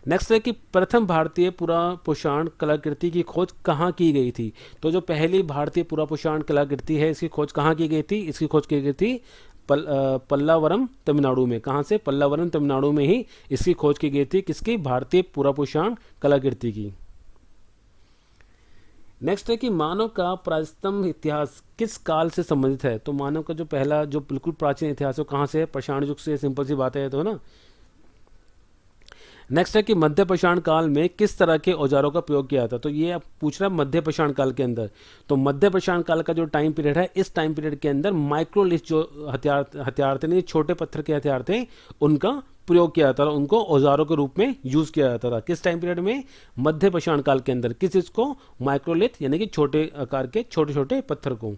नेक्स्ट है कि प्रथम भारतीय पुरा पुष्ण कलाकृति की खोज कहाँ की गई थी? तो जो पहली भारतीय पुरा पुष्ण कलाकृति है, इसकी खोज कहाँ की गई थी? इसकी खोज की गई थी पल्लावरम तमिलनाडु में। कहाँ से? पल्लावरम तमिलनाडु में ही इसकी खोज की गई थी। किसकी? भारतीय पुरा पुष्ण कलाकृति की। नेक्स्ट है कि मानव का प्राचीनतम इतिहास किस काल से संबंधित है? तो मानव का जो पहला, जो बिल्कुल प्राचीन इतिहास है, वो कहाँ से है? पाषाण युग से। सिंपल सी बात है तो ना। नेक्स्ट है कि मध्य पाषाण काल में किस तरह के औजारों का प्रयोग किया था? तो ये आप पूछ रहा है मध्य पाषाण काल के अंदर। तो मध्य पाषाण काल का जो टाइम पीरियड है, इस टाइम पीरियड के अंदर माइक्रोलिथ जो हथियार थे, नहीं छोटे पत्थर के हथियार थे, उनका प्रयोग किया जाता था, उनको औजारों के रूप में यूज किया जाता था। किस टाइम पीरियड में? मध्य पाषाण काल के अंदर। किस चीज को? माइक्रोलिथ यानी कि छोटे आकार के छोटे छोटे पत्थर को।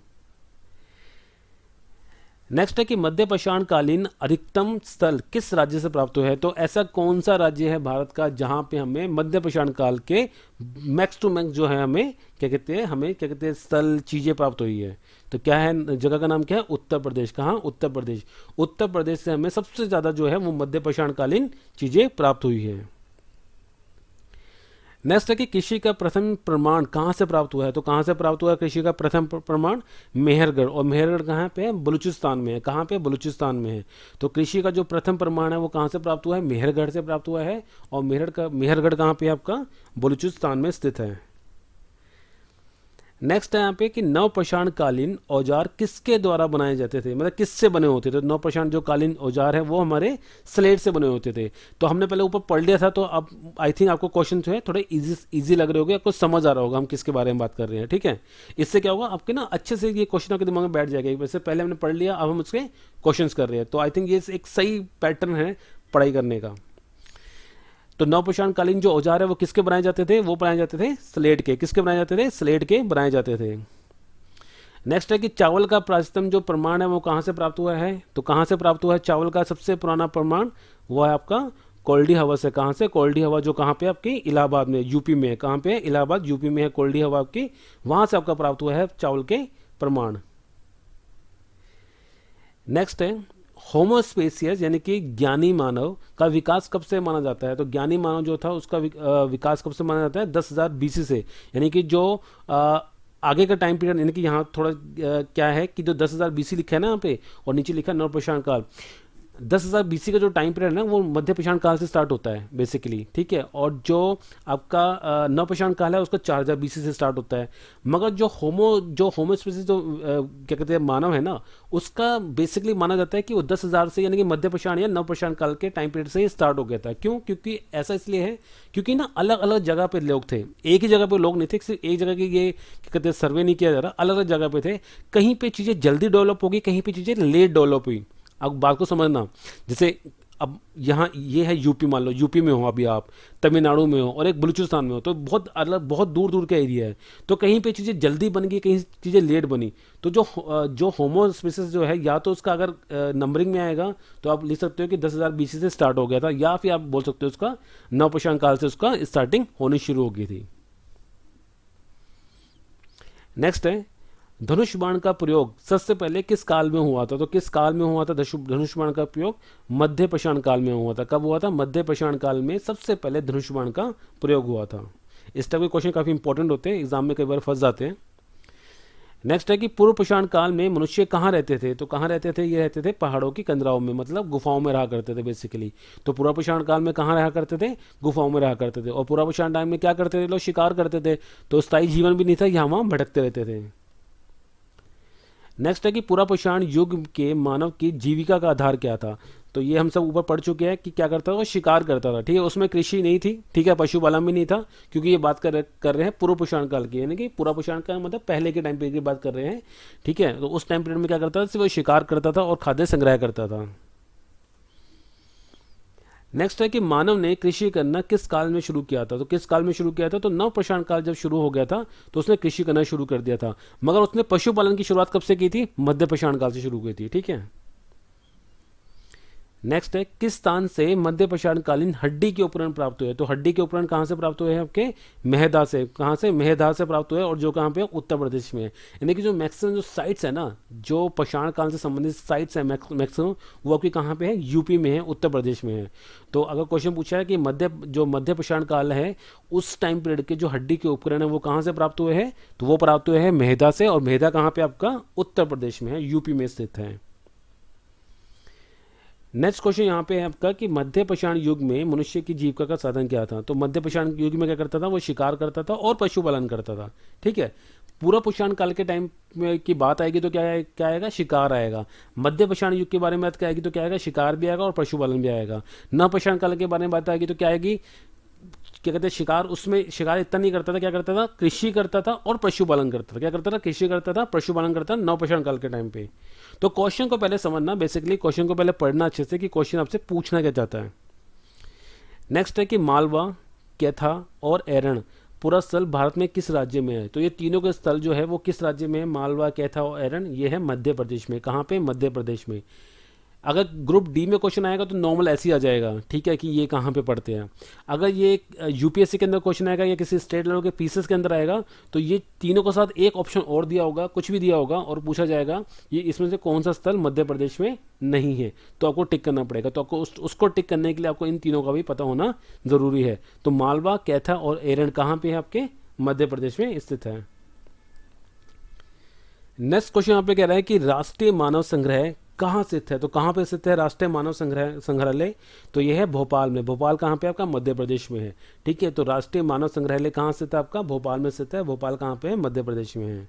नेक्स्ट है कि मध्य पाषाण कालीन अधिकतम स्थल किस राज्य से प्राप्त हुआ है? तो ऐसा कौन सा राज्य है भारत का जहां पे हमें मध्य पाषाण काल के मैक्स टू मैक्स जो है हमें क्या कहते हैं, स्थल चीजें प्राप्त हुई है? तो क्या है? जगह का नाम क्या है? उत्तर प्रदेश। कहाँ? उत्तर प्रदेश। उत्तर प्रदेश से हमें सबसे ज्यादा जो है वो मध्य पाषाण कालीन चीजें प्राप्त हुई है। नेक्स्ट है कि कृषि का प्रथम प्रमाण कहाँ से प्राप्त हुआ है, तो कहाँ से प्राप्त हुआ है कृषि का प्रथम प्रमाण? मेहरगढ़। और मेहरगढ़ कहाँ पे है? बलूचिस्तान में है। कहाँ पे? बलूचिस्तान में है। तो कृषि का जो प्रथम प्रमाण है वो कहाँ से प्राप्त हुआ है? मेहरगढ़ से प्राप्त हुआ है। और मेहरगढ़ कहाँ पे है आपका? बलूचिस्तान में स्थित है। नेक्स्ट है यहाँ पे कि नवपाषाणकालीन औजार किसके द्वारा बनाए जाते थे, मतलब किससे बने होते थे? नवपाषाण जो कालीन औजार है वो हमारे स्लेट से बने होते थे। तो हमने पहले ऊपर पढ़ लिया था, तो अब आई थिंक आपको क्वेश्चन जो है थोड़े इजी लग रहे होंगे, आपको समझ आ रहा होगा हम किसके बारे में बात कर रहे हैं। ठीक है, इससे क्या होगा आपके ना अच्छे से ये क्वेश्चन आपके दिमाग में बैठ जाएगा। वैसे पहले हमने पढ़ लिया, अब हम उसके क्वेश्चन कर रहे हैं, तो आई थिंक ये एक सही पैटर्न है पढ़ाई करने का। तो नवपाषाणकालीन जो औजार है वो किसके बनाए जाते थे? वो बनाए जाते थे स्लेट के। किसके बनाए जाते थे? स्लेट के बनाए जाते थे। नेक्स्ट है कि चावल का प्राचीनतम जो प्रमाण है वो कहाँ से प्राप्त हुआ है, तो कहाँ से प्राप्त हुआ है चावल का सबसे पुराना प्रमाण? वो है आपका कोल्डी हवा से। कहाँ से? कोल्डी हवा, जो कहाँ पे आपकी इलाहाबाद में, यूपी में है। कहाँ पे? इलाहाबाद यूपी में है कोल्डी हवा आपकी, वहां से आपका प्राप्त हुआ है चावल के प्रमाण। नेक्स्ट है होमोस्पेसियस यानी कि ज्ञानी मानव का विकास कब से माना जाता है, तो ज्ञानी मानव जो था उसका विकास कब से माना जाता है? 10,000 बीसी से। यानी कि जो आगे का टाइम पीरियड, यानी कि यहाँ थोड़ा क्या है कि जो 10,000 बीसी लिखा है ना यहाँ पे, और नीचे लिखा है नवपाषाण काल, 10,000 बीसी का जो टाइम पीरियड है ना वो मध्यपाषाण काल से स्टार्ट होता है बेसिकली। ठीक है, और जो आपका नवपाषाण काल है उसका 4,000 बीसी से स्टार्ट होता है। मगर जो होमोस्पेसिस जो क्या कहते हैं मानव है ना, उसका बेसिकली माना जाता है कि वो 10,000 से, यानी कि मध्यपाषाण या नवपाषाण काल के टाइम पीरियड से ही स्टार्ट हो गया था। क्यों? क्योंकि ऐसा इसलिए है क्योंकि ना अलग अलग जगह पे लोग थे, एक ही जगह पे लोग नहीं थे, सिर्फ एक जगह की ये क्या कहते हैं सर्वे नहीं किया जा रहा, अलग अलग जगह पे थे। कहीं पे चीज़ें जल्दी डेवलप होगी, कहीं पे चीज़ें लेट डेवलप हुई। अब बात को समझना, जैसे अब यहाँ ये है यूपी, मान लो यूपी में हो अभी आप, तमिलनाडु में हो और एक बलूचिस्तान में हो, तो बहुत अलग, बहुत दूर दूर का एरिया है। तो कहीं पे चीज़ें जल्दी बन गई, कहीं चीज़ें लेट बनी। तो जो होमोस्पेसिस जो है, या तो उसका अगर नंबरिंग में आएगा तो आप लिख सकते हो कि 10,000 बीसी से स्टार्ट हो गया था, या फिर आप बोल सकते हो उसका नवपाषाण काल से उसका स्टार्टिंग होनी शुरू हो गई थी। नेक्स्ट है धनुष बाण का प्रयोग सबसे पहले किस काल में हुआ था, तो किस काल में हुआ था धनुष बाण का प्रयोग? मध्यपाषाण काल में हुआ था। कब हुआ था? मध्यपाषाण काल में सबसे पहले धनुष बाण का प्रयोग हुआ था। इस टाइप के क्वेश्चन काफी इंपॉर्टेंट होते हैं, एग्जाम में कई बार फंस जाते हैं। नेक्स्ट है कि पूर्व पाषाण काल में मनुष्य कहाँ रहते थे, तो कहाँ रहते थे? ये रहते थे पहाड़ों की कंदराओं में, मतलब गुफाओं में रहा करते थे बेसिकली। तो पूर्व पाषाण काल में कहाँ रहा करते थे? गुफाओं में रहा करते थे। और पूर्व पाषाण टाइम में क्या करते थे लोग? शिकार करते थे। तो स्थायी जीवन भी नहीं था, यहाँ वहाँ भटकते रहते थे। नेक्स्ट है कि पुरापाषाण युग के मानव की जीविका का आधार क्या था, तो ये हम सब ऊपर पढ़ चुके हैं कि क्या करता था वो? शिकार करता था। ठीक है, उसमें कृषि नहीं थी, ठीक है, पशुपालन भी नहीं था, क्योंकि ये बात कर रहे हैं पूर्वपाषाण काल की, यानी कि पुरापाषाण का मतलब पहले के टाइम पीरियड की बात कर रहे हैं। ठीक है, तो उस टाइम पीरियड में क्या करता था? सिर्फ वो शिकार करता था और खाद्य संग्रह करता था। नेक्स्ट है कि मानव ने कृषि करना किस काल में शुरू किया था, तो किस काल में शुरू किया था? तो नवपाषाण काल जब शुरू हो गया था तो उसने कृषि करना शुरू कर दिया था। मगर उसने पशुपालन की शुरुआत कब से की थी? मध्यपाषाण काल से शुरू की थी। ठीक है, नेक्स्ट है किस स्थान से मध्यपाषाणकालीन हड्डी के उपकरण प्राप्त हुए, तो हड्डी के उपकरण कहाँ से प्राप्त हुए हैं आपके? मेहदा से। कहाँ से? मेहदा से प्राप्त हुए, और जो कहाँ पे? उत्तर प्रदेश में है। यानी कि जो मैक्सिमम जो साइट्स है ना, जो पाषाण काल से संबंधित साइट्स है मैक्सिमम, वो आपकी कहाँ पे है? यूपी में है, उत्तर प्रदेश में है। तो अगर क्वेश्चन पूछा है कि मध्य पाषाण काल है, उस टाइम पीरियड के जो हड्डी के उपकरण है वो कहाँ से प्राप्त हुए हैं, तो वो प्राप्त हुए हैं मेहदा से। और मेहदा कहाँ पे आपका? उत्तर प्रदेश में है, यूपी में स्थित है। नेक्स्ट क्वेश्चन यहाँ पे है आपका कि मध्यपाषाण युग में मनुष्य की जीविका का साधन क्या था, तो मध्यपाषाण युग में क्या करता था? वो शिकार करता था और पशुपालन करता था। ठीक है, पूरा पाषाण काल के टाइम में की बात आएगी तो क्या आएगा? शिकार आएगा। मध्यपाषाण युग के बारे में बात क्या आएगी तो क्या आएगा? शिकार भी आएगा और पशुपालन भी आएगा। नवपाषाण काल के बारे में बात आएगी तो क्या आएगी? क्या कहते हैं? शिकार, उसमें शिकार इतना नहीं करता था, क्या करता था? कृषि करता था और पशुपालन करता था। क्या करता था? कृषि करता था, पशुपालन करता था नवपाषाण काल के टाइम पे। तो क्वेश्चन को पहले समझना, बेसिकली क्वेश्चन को पहले पढ़ना अच्छे से कि क्वेश्चन आपसे पूछना क्या चाहता है। नेक्स्ट है कि मालवा, कैथा और एरण पूरा स्थल भारत में किस राज्य में है, तो ये तीनों के स्थल जो है वो किस राज्य में है? मालवा, कैथा और एरण, ये है मध्य प्रदेश में। कहाँ पे? मध्य प्रदेश में। अगर ग्रुप डी में क्वेश्चन आएगा तो नॉर्मल ऐसे ही आ जाएगा, ठीक है, कि ये कहाँ पे पढ़ते हैं। अगर ये यूपीएससी के अंदर क्वेश्चन आएगा या किसी स्टेट लेवल के पीसेस के अंदर आएगा तो ये तीनों के साथ एक ऑप्शन और दिया होगा, कुछ भी दिया होगा और पूछा जाएगा ये इसमें से कौन सा स्थल मध्य प्रदेश में नहीं है, तो आपको टिक करना पड़ेगा। तो आपको उसको टिक करने के लिए आपको इन तीनों का भी पता होना ज़रूरी है। तो मालवा, कैथा और एरंड कहाँ पे है, आपके मध्य प्रदेश में स्थित है। नेक्स्ट क्वेश्चन यहाँ पे कह रहा है कि राष्ट्रीय मानव संग्रह कहाँ स्थित है, तो कहाँ पे स्थित है राष्ट्रीय मानव संग्रहालय, तो यह है भोपाल में। भोपाल कहाँ पे आपका, मध्य प्रदेश में है, ठीक है। तो राष्ट्रीय मानव संग्रहालय कहाँ स्थित है आपका, भोपाल में स्थित है। भोपाल कहाँ पे है, मध्य प्रदेश में है।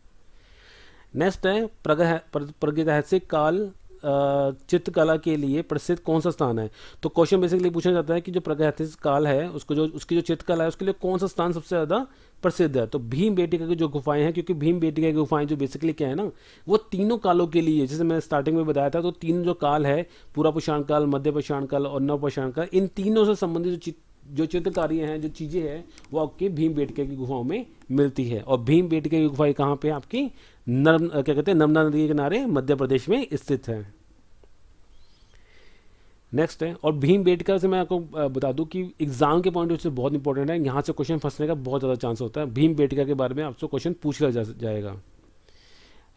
नेक्स्ट है प्रागैतिहासिक काल चित्रकला के लिए प्रसिद्ध कौन सा स्थान है। तो क्वेश्चन बेसिकली पूछा जाता है कि जो प्रागैतिहासिक काल है उसको जो उसकी जो चित्रकला है उसके लिए कौन सा स्थान सबसे ज़्यादा प्रसिद्ध है। तो भीम बेटिका की जो गुफाएं हैं, क्योंकि भीम बेटिका की गुफाएं जो बेसिकली क्या है ना, वो तीनों कालों के लिए, जैसे मैंने स्टार्टिंग में बताया था, तो तीन जो काल है, पूरा पाषाण काल, मध्य पाषाण काल और नव पाषाण काल, इन तीनों से संबंधित जो चित्रकारी हैं, जो चीज़ें हैं, वो आपकी भीम बेटिका की गुफाओं में मिलती है। और भीम बेटिका की गुफाएं कहाँ पे आपकी, क्या कहते हैं, नर्मदा नदी के किनारे मध्य प्रदेश में स्थित है। नेक्स्ट है, और भीम बेटिका से मैं आपको बता दूं कि एग्जाम के पॉइंट ऑफ व्यू से बहुत इंपॉर्टेंट है, यहाँ से क्वेश्चन फंसने का बहुत ज़्यादा चांस होता है। भीम बेटिका के बारे में आपसे क्वेश्चन पूछ लिया जाएगा।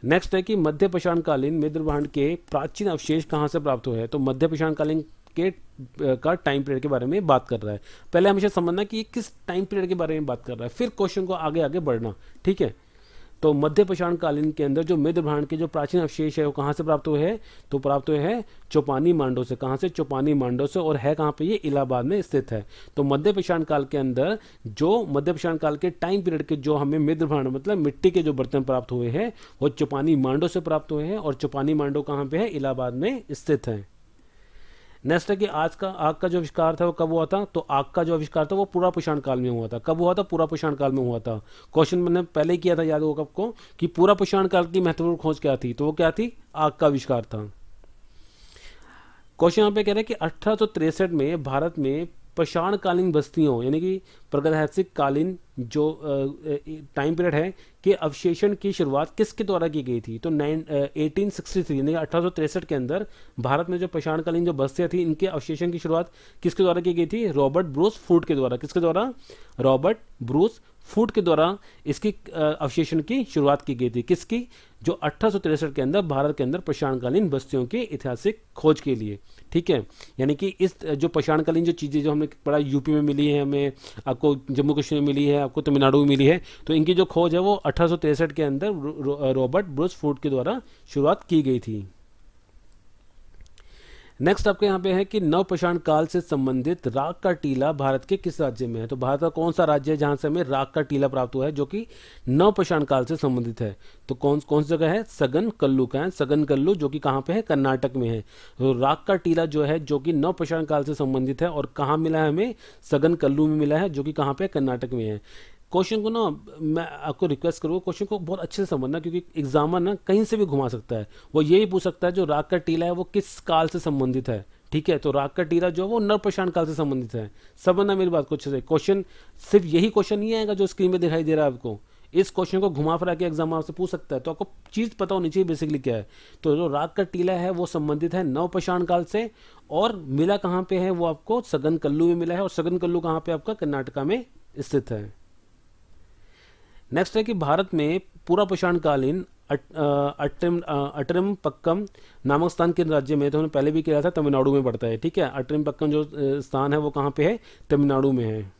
नेक्स्ट है कि मध्य पाषाणकालीन मिस्र के प्राचीन अवशेष कहाँ से प्राप्त हुए हैं। तो मध्य पाषाणकालीन के का टाइम पीरियड के बारे में बात कर रहा है। पहले हमेशा समझना कि ये किस टाइम पीरियड के बारे में बात कर रहा है, फिर क्वेश्चन को आगे आगे बढ़ना, ठीक है। तो मध्य पाषाणकालीन के अंदर जो मिस्र भांड के जो प्राचीन अवशेष है वो कहाँ से प्राप्त हुए हैं, तो प्राप्त हुए हैं चौपानी मांडो से। कहाँ से, चौपानी मांडो से। और है कहाँ पे, ये इलाहाबाद में स्थित है। तो मध्य पाषाण काल के अंदर जो मध्य पाषाण काल के टाइम पीरियड के जो हमें मिस्र भांड मतलब मिट्टी के जो बर्तन प्राप्त हुए हैं वो चौपानी मांडो से प्राप्त हुए हैं। और चौपानी मांडो कहाँ पे है, इलाहाबाद में स्थित है। नेक्स्ट है कि आग का जो आविष्कार था वो कब हुआ था। तो आग का जो आविष्कार था वो पूरा पाषाण काल में हुआ था। कब हुआ था, पूरा पाषाण काल में हुआ था। क्वेश्चन मैंने पहले ही किया था, याद होगा आपको, कि पूरा पाषाण काल की महत्वपूर्ण खोज क्या थी, तो वो क्या थी, आग का आविष्कार था। क्वेश्चन यहाँ पे कह रहे हैं कि 1863 में भारत में पाषाणकालीन बस्तियों यानी कि प्रागैतिहासिक कालीन जो टाइम पीरियड है के अवशेषण की शुरुआत किसके द्वारा की गई थी। तो 1863 यानी 1863 के अंदर भारत में जो पाषाणकालीन जो बस्तियां थी इनके अवशेषण की शुरुआत किसके द्वारा की गई थी, रॉबर्ट ब्रूस फूट के द्वारा। किसके द्वारा, रॉबर्ट ब्रूस फूट के द्वारा इसकी अवशेषण की शुरुआत की गई थी। किसकी, जो 1863 के अंदर भारत के अंदर पाषाणकालीन बस्तियों की ऐतिहासिक खोज के लिए, ठीक है। यानी कि इस जो पाषाणकालीन जो चीज़ें जो हमने पढ़ा यूपी में मिली है, हमें आपको जम्मू कश्मीर में मिली है, आपको तमिलनाडु में मिली है, तो इनकी जो खोज है वो 1863 के अंदर रॉबर्ट ब्रूस फूट के द्वारा शुरुआत की गई थी। नेक्स्ट आपके यहाँ पे है कि नवपाषाण काल से संबंधित राग का टीला भारत के किस राज्य में है। तो भारत का कौन सा राज्य है जहां से हमें राग का टीला प्राप्त हुआ है जो कि नवपाषाण काल से संबंधित है। तो कौन कौन सी जगह है, सगन कल्लू का है। सगन कल्लू जो कि कहाँ पे है, कर्नाटक में है। तो राग का टीला जो है जो कि नवपाषाण काल से संबंधित है और कहाँ मिला है हमें, सगन कल्लू में मिला है जो कि कहाँ पे, कर्नाटक में है। क्वेश्चन को ना मैं आपको रिक्वेस्ट करूँगा क्वेश्चन को बहुत अच्छे से समझना, क्योंकि एग्जामर ना कहीं से भी घुमा सकता है। वो यही पूछ सकता है जो राग का टीला है वो किस काल से संबंधित है, ठीक है। तो राग का टीला जो है वो नवपाषाण काल से संबंधित है। समझना मेरी बात को अच्छे से। क्वेश्चन सिर्फ यही क्वेश्चन नहीं आएगा जो स्क्रीन में दिखाई दे रहा है आपको, इस क्वेश्चन को घुमा फिरा के एग्जाम आपसे पूछ सकता है। तो आपको चीज़ पता होनी चाहिए बेसिकली क्या है। तो जो राग का टीला है वो संबंधित है नवपाषाण काल से, और मिला कहाँ पे है, वो आपको सगन कल्लू में मिला है। और सगन कल्लू कहाँ पे आपका, कर्नाटका में स्थित है। नेक्स्ट है कि भारत में पूरा पाषाणकालीन अटरिमपक्कम नामक स्थान किन राज्य में है। तो हमने पहले भी किया था, तमिलनाडु में पड़ता है, ठीक है। अटरिमपक्कम जो स्थान है वो कहाँ पे है, तमिलनाडु में है।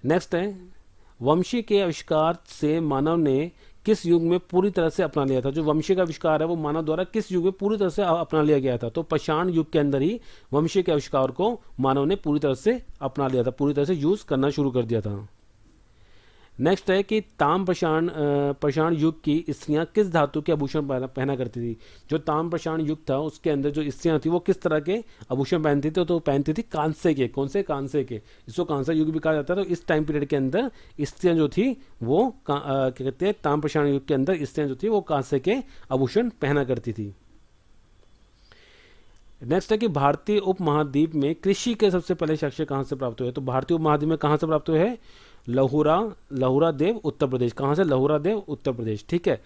नेक्स्ट है, वंशी के आविष्कार से मानव ने किस युग में पूरी तरह से अपना लिया था। जो वंशी का आविष्कार है वो मानव द्वारा किस युग में पूरी तरह से अपना लिया गया था। तो पाषाण युग के अंदर ही वंशी के आविष्कार को मानव ने पूरी तरह से अपना लिया था, पूरी तरह से यूज करना शुरू कर दिया था। नेक्स्ट है कि ताम पाषाण युग की स्त्रियां किस धातु के आभूषण पहना करती थी। जो ताम पाषाण युग था उसके अंदर जो स्त्रियां थी वो किस तरह के आभूषण पहनती थी, तो पहनती थी कांसे के। कौन से, कांसे के। इसको कांसा युग भी कहा जाता है। तो इस टाइम पीरियड के अंदर स्त्रियां जो थी वो क्या कहते हैं, ताम पाषाण युग के अंदर स्त्रियां जो थी वो कांसे के आभूषण पहना करती थी। नेक्स्ट है कि भारतीय उपमहाद्वीप में कृषि के सबसे पहले साक्ष्य कहाँ से प्राप्त हुए। तो भारतीय उपमहाद्वीप में कहाँ से प्राप्त हुए हैं, लहुरा देव उत्तर प्रदेश। कहाँ से, लहुरा देव उत्तर प्रदेश, ठीक है।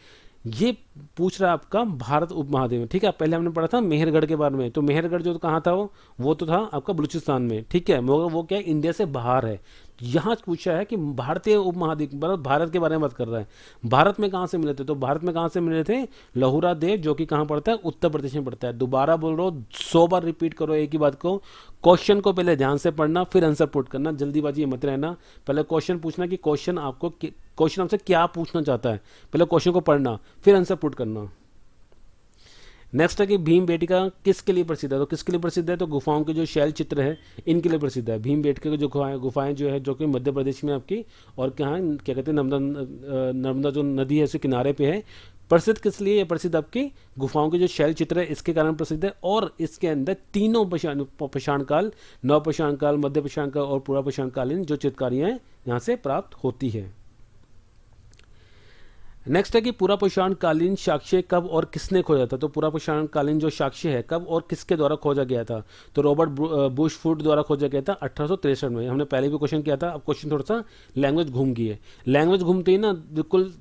ये पूछ रहा है आपका भारत उपमहाद्वीप में, ठीक है। पहले हमने पढ़ा था मेहरगढ़ के बारे में, तो मेहरगढ़ जो कहाँ था वो तो था आपका बलूचिस्तान में, ठीक है, मगर वो क्या है, इंडिया से बाहर है। यहाँ पूछा है कि भारतीय उपमहाद्वीप, मतलब भारत के बारे में बात कर रहा है, भारत में कहाँ से मिले थे, तो भारत में कहाँ से मिले थे, लहुरा देव, जो कि कहाँ पड़ता है, उत्तर प्रदेश में पड़ता है। दोबारा बोल रहा हूँ, 100 बार रिपीट करो एक ही बात को। क्वेश्चन को पहले ध्यान से पढ़ना, फिर आंसर पुट करना, जल्दीबाजी मत रहना। पहले क्वेश्चन पूछना कि क्वेश्चन आपसे क्या पूछना चाहता है, पहले क्वेश्चन को पढ़ना, फिर आंसर पुट करना। नेक्स्ट है कि भीम बेटिका किसके लिए प्रसिद्ध है, तो किसके लिए प्रसिद्ध है, तो गुफाओं के जो शैल चित्र है इनके लिए प्रसिद्ध है। भीम बेटिका की जो गुफाएं जो है, जो कि मध्य प्रदेश में आपकी, और कहाँ क्या कहते हैं, नर्मदा जो नदी है उसके किनारे पे है। प्रसिद्ध किस लिए है, प्रसिद्ध आपकी गुफाओं के जो शैल चित्र है इसके कारण प्रसिद्ध है। और इसके अंदर तीनों पाषाण काल, नव पाषाण काल, मध्य पाषाण काल और पूरा पाषाण कालीन जो चित्रकारियाँ हैं यहाँ से प्राप्त होती है। नेक्स्ट है कि पूरा पाषाण कालीन साक्ष्य कब और किसने खोजा था, तो पूरा पाषाण कालीन जो साक्ष्य है कब और किसके द्वारा खोजा गया था, तो रॉबर्ट बुशफूड द्वारा खोजा गया था 1863 में। हमने पहले भी क्वेश्चन किया था, अब क्वेश्चन थोड़ा सा लैंग्वेज घूम गई है। लैंग्वेज घूमते ही ना बिल्कुल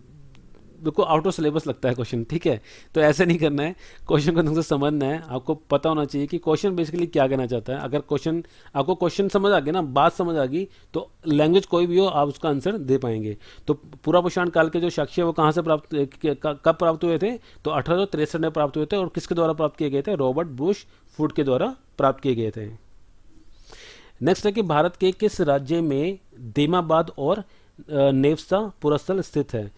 बिल्कुल आउट ऑफ सिलेबस लगता है क्वेश्चन, ठीक है। तो ऐसे नहीं करना है, क्वेश्चन को ढंग से समझना है, आपको पता होना चाहिए कि क्वेश्चन बेसिकली क्या कहना चाहता है। अगर क्वेश्चन समझ आ गया ना, बात समझ आ गई, तो लैंग्वेज कोई भी हो आप उसका आंसर दे पाएंगे। तो पूरा पाषाण काल के जो साक्ष्य वो कहाँ से प्राप्त, कब प्राप्त हुए थे, तो 1863 में प्राप्त हुए थे। और किसके द्वारा प्राप्त किए गए थे, रॉबर्ट बुश फूड के द्वारा प्राप्त किए गए थे। नेक्स्ट है कि भारत के किस राज्य में देमाबाद और नेवसा पुरस्थल स्थित है।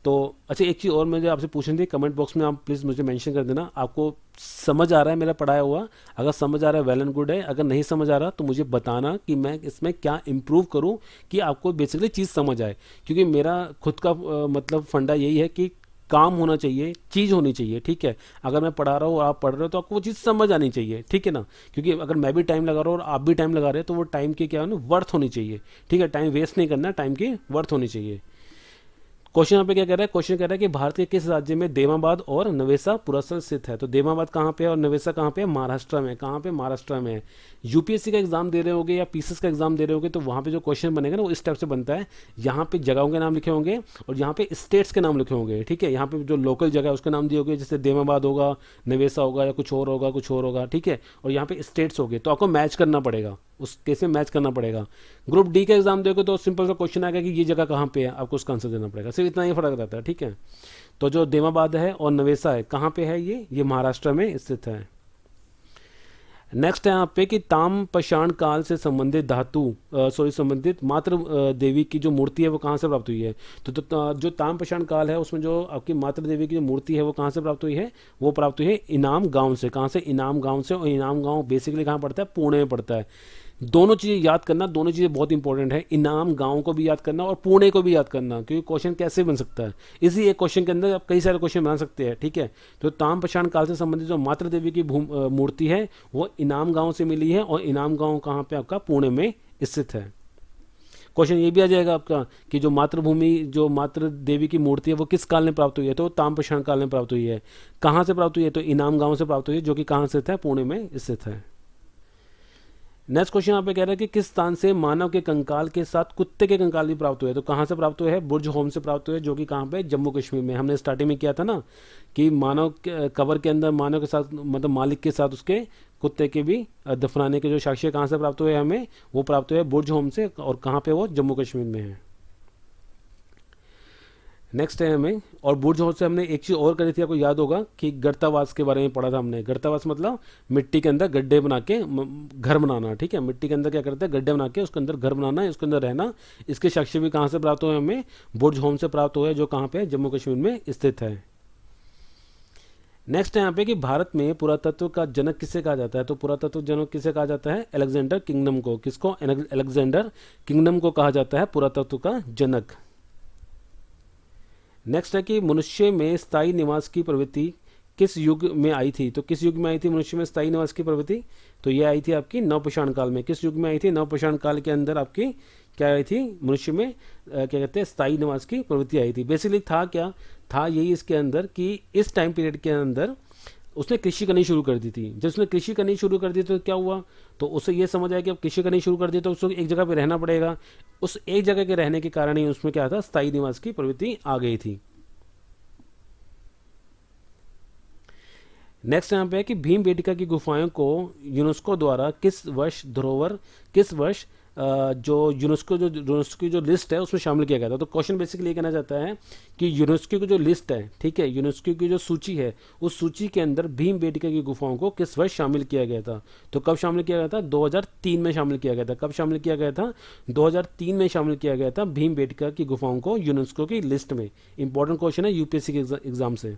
तो अच्छा, एक चीज़ और मुझे आपसे पूछनी थी, कमेंट बॉक्स में आप प्लीज़ मुझे मेंशन कर देना, आपको समझ आ रहा है मेरा पढ़ाया हुआ। अगर समझ आ रहा है वेल एंड गुड है, अगर नहीं समझ आ रहा तो मुझे बताना कि मैं इसमें क्या इम्प्रूव करूं कि आपको बेसिकली चीज़ समझ आए। क्योंकि मेरा खुद का मतलब फंडा यही है कि काम होना चाहिए, चीज़ होनी चाहिए, ठीक है। अगर मैं पढ़ा रहा हूँ और आप पढ़ रहे हो तो आपको वो चीज़ समझ आनी चाहिए, ठीक है ना। क्योंकि अगर मैं भी टाइम लगा रहा हूँ और आप भी टाइम लगा रहे हैं तो वो टाइम की क्या है ना, वर्थ होनी चाहिए, ठीक है। टाइम वेस्ट नहीं करना, टाइम की वर्थ होनी चाहिए। क्वेश्चन यहाँ पे क्या कह रहा है, क्वेश्चन कह रहा है कि भारत के किस राज्य में देमाबाद और नवेसा पुरस्कर स्थित है। तो देमाबाद कहाँ पे है और नवेसा कहाँ पे है, महाराष्ट्र में। कहाँ पे, महाराष्ट्र में है। यूपीएससी का एग्जाम दे रहे होंगे या पीसीएस का एग्जाम दे रहे होंगे तो वहाँ पे जो क्वेश्चन बनेगा ना वो इस टाइप से बनता है। यहाँ पे जगहों के नाम लिखे होंगे और यहाँ पे स्टेट्स के नाम लिखे होंगे, ठीक है। यहाँ पे जो लोकल जगह है उसके नाम दिए होंगे, जैसे देमाबाद होगा, नवेसा होगा, या कुछ और होगा, कुछ और होगा, ठीक है। और यहाँ पे स्टेट्स होंगे, तो आपको मैच करना पड़ेगा, उस केस में मैच करना पड़ेगा। ग्रुप डी का एग्जाम दोगे तो सिंपल सा क्वेश्चन आएगा कि ये जगह कहाँ पे है, आपको उसका आंसर देना पड़ेगा, सिर्फ इतना ही फर्क रहता है, ठीक है। तो जो देमाबाद है और नवेसा है कहाँ पे है, ये महाराष्ट्र में स्थित है। नेक्स्ट है यहाँ पे कि ताम पाषाण काल से संबंधित संबंधित मातृ देवी की जो मूर्ति है वो कहाँ से प्राप्त हुई है। तो जो ताम पाषाण काल है उसमें जो आपकी मातृ देवी की जो मूर्ति है वो कहाँ से प्राप्त हुई है, वो प्राप्त हुई है इनाम गांव से। कहाँ से, इनाम गांव से। और इनाम गांव बेसिकली कहाँ पड़ता है, पुणे में पड़ता है। दोनों चीज़ें याद करना, दोनों चीज़ें बहुत इंपॉर्टेंट है। इनाम गांव को भी याद करना और पुणे को भी याद करना, क्योंकि क्वेश्चन कैसे बन सकता है, इसी एक क्वेश्चन के अंदर आप कई सारे क्वेश्चन बना सकते हैं, ठीक है। तो ताम पाषाण काल से संबंधित जो मातृ देवी की मूर्ति है वो इनाम गांव से मिली है। और इनाम गांव कहाँ पे, आपका पुणे में स्थित है। क्वेश्चन ये भी आ जाएगा आपका कि जो मातृ देवी की मूर्ति है वो किस काल में प्राप्त हुई है, तो ताम पाषाण काल में प्राप्त हुई है। कहाँ से प्राप्त हुई है, तो इनाम गांव से प्राप्त हुई है, जो कि कहाँ स्थित है, पुणे में स्थित है। नेक्स्ट क्वेश्चन यहाँ पे कह रहा है कि किस स्थान से मानव के कंकाल के साथ कुत्ते के कंकाल भी प्राप्त हुए। तो कहाँ से प्राप्त हुए हैं, बुर्ज होम से प्राप्त हुए, जो कि कहाँ पे, जम्मू कश्मीर में। हमने स्टार्टिंग में किया था ना कि कबर के अंदर मानव के साथ, मतलब मालिक के साथ उसके कुत्ते के भी दफनाने के जो साक्ष्य कहाँ से प्राप्त हुए हमें, वो प्राप्त हुए बुर्ज होम से। और कहाँ पे, वो जम्मू कश्मीर में है। नेक्स्ट है हमें, और बुर्ज होम से हमने एक चीज़ और करी थी, आपको याद होगा कि गर्तावास के बारे में पढ़ा था हमने। गर्तावास मतलब मिट्टी के अंदर गड्ढे बना के घर बनाना, ठीक है। मिट्टी के अंदर क्या करते हैं, गड्ढे बना के उसके अंदर घर बनाना है, उसके अंदर रहना। इसके साक्ष्य भी कहाँ से प्राप्त हुए हमें, बुर्ज होम से प्राप्त हुए, जो कहाँ पे, जम्मू कश्मीर में स्थित है। नेक्स्ट है यहाँ पे कि भारत में पुरातत्व का जनक किसे कहा जाता है। तो पुरातत्व जनक किसे कहा जाता है, अलेक्जेंडर किंगडम को। किसको, अलेक्जेंडर किंगडम को कहा जाता है पुरातत्व का जनक। नेक्स्ट है कि मनुष्य में स्थायी निवास की प्रवृत्ति किस युग में आई थी। तो किस युग में आई थी मनुष्य में स्थायी निवास की प्रवृत्ति, तो ये आई थी आपकी नवपाषाण काल में। किस युग में आई थी, नवपाषाण काल के अंदर आपकी क्या आई थी, मनुष्य में क्या कहते हैं, स्थायी निवास की प्रवृत्ति आई थी। बेसिकली था क्या, था यही इसके अंदर कि इस टाइम पीरियड के अंदर उसने कृषि करनी शुरू कर दी थी। जब उसने कृषि करनी शुरू कर दी तो क्या हुआ, तो उसे ये समझ आया कि अब कृषि करनी शुरू कर दी तो उसको एक जगह पे रहना पड़ेगा। उस एक जगह के रहने के कारण ही उसमें क्या था, स्थायी निवास की प्रवृत्ति आ गई थी। नेक्स्ट यहाँ पे है कि भीमबेटका की गुफाओं को यूनेस्को द्वारा किस वर्ष धरोहर, किस वर्ष जो यूनेस्को की जो लिस्ट है उसमें शामिल किया गया था। तो क्वेश्चन बेसिकली ये कहना चाहता है कि यूनेस्को की जो लिस्ट है, ठीक है, यूनेस्को की जो सूची है, उस सूची के अंदर भीमबेटका की गुफाओं को किस वर्ष शामिल किया गया था। तो कब शामिल किया गया था? 2003 में शामिल किया गया था। कब शामिल किया गया था? 2003 में शामिल किया गया था भीमबेटका की गुफाओं को यूनेस्को की लिस्ट में। इंपॉर्टेंट क्वेश्चन है यूपीएससी के एग्जाम से।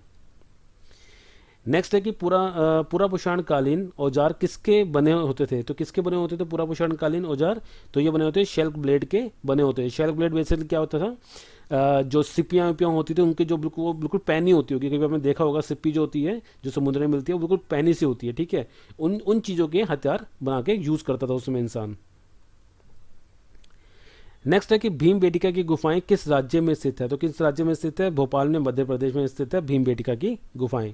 नेक्स्ट है कि पुरापुषण कालीन औजार किसके बने होते थे। तो किसके बने होते थे पुरापुषण कालीन औजार? तो ये बने होते शेल्क ब्लेड के बने होते हैं। शेल्क ब्लेड बेसिकली क्या होता था, जो सिप्पियाँ विप्पियाँ होती थी उनकी जो बिल्कुल पैनी होती होगी, कभी आपने देखा होगा सिप्पी जो होती है जो समुद्र में मिलती है वो बिल्कुल पैनी सी होती है, ठीक है। उन उन चीज़ों के हथियार बना के यूज़ करता था उसमें इंसान। नेक्स्ट है कि भीमबेटका की गुफाएं किस राज्य में स्थित है। तो किस राज्य में स्थित है? भोपाल में, मध्य प्रदेश में स्थित है भीमबेटका की गुफाएं।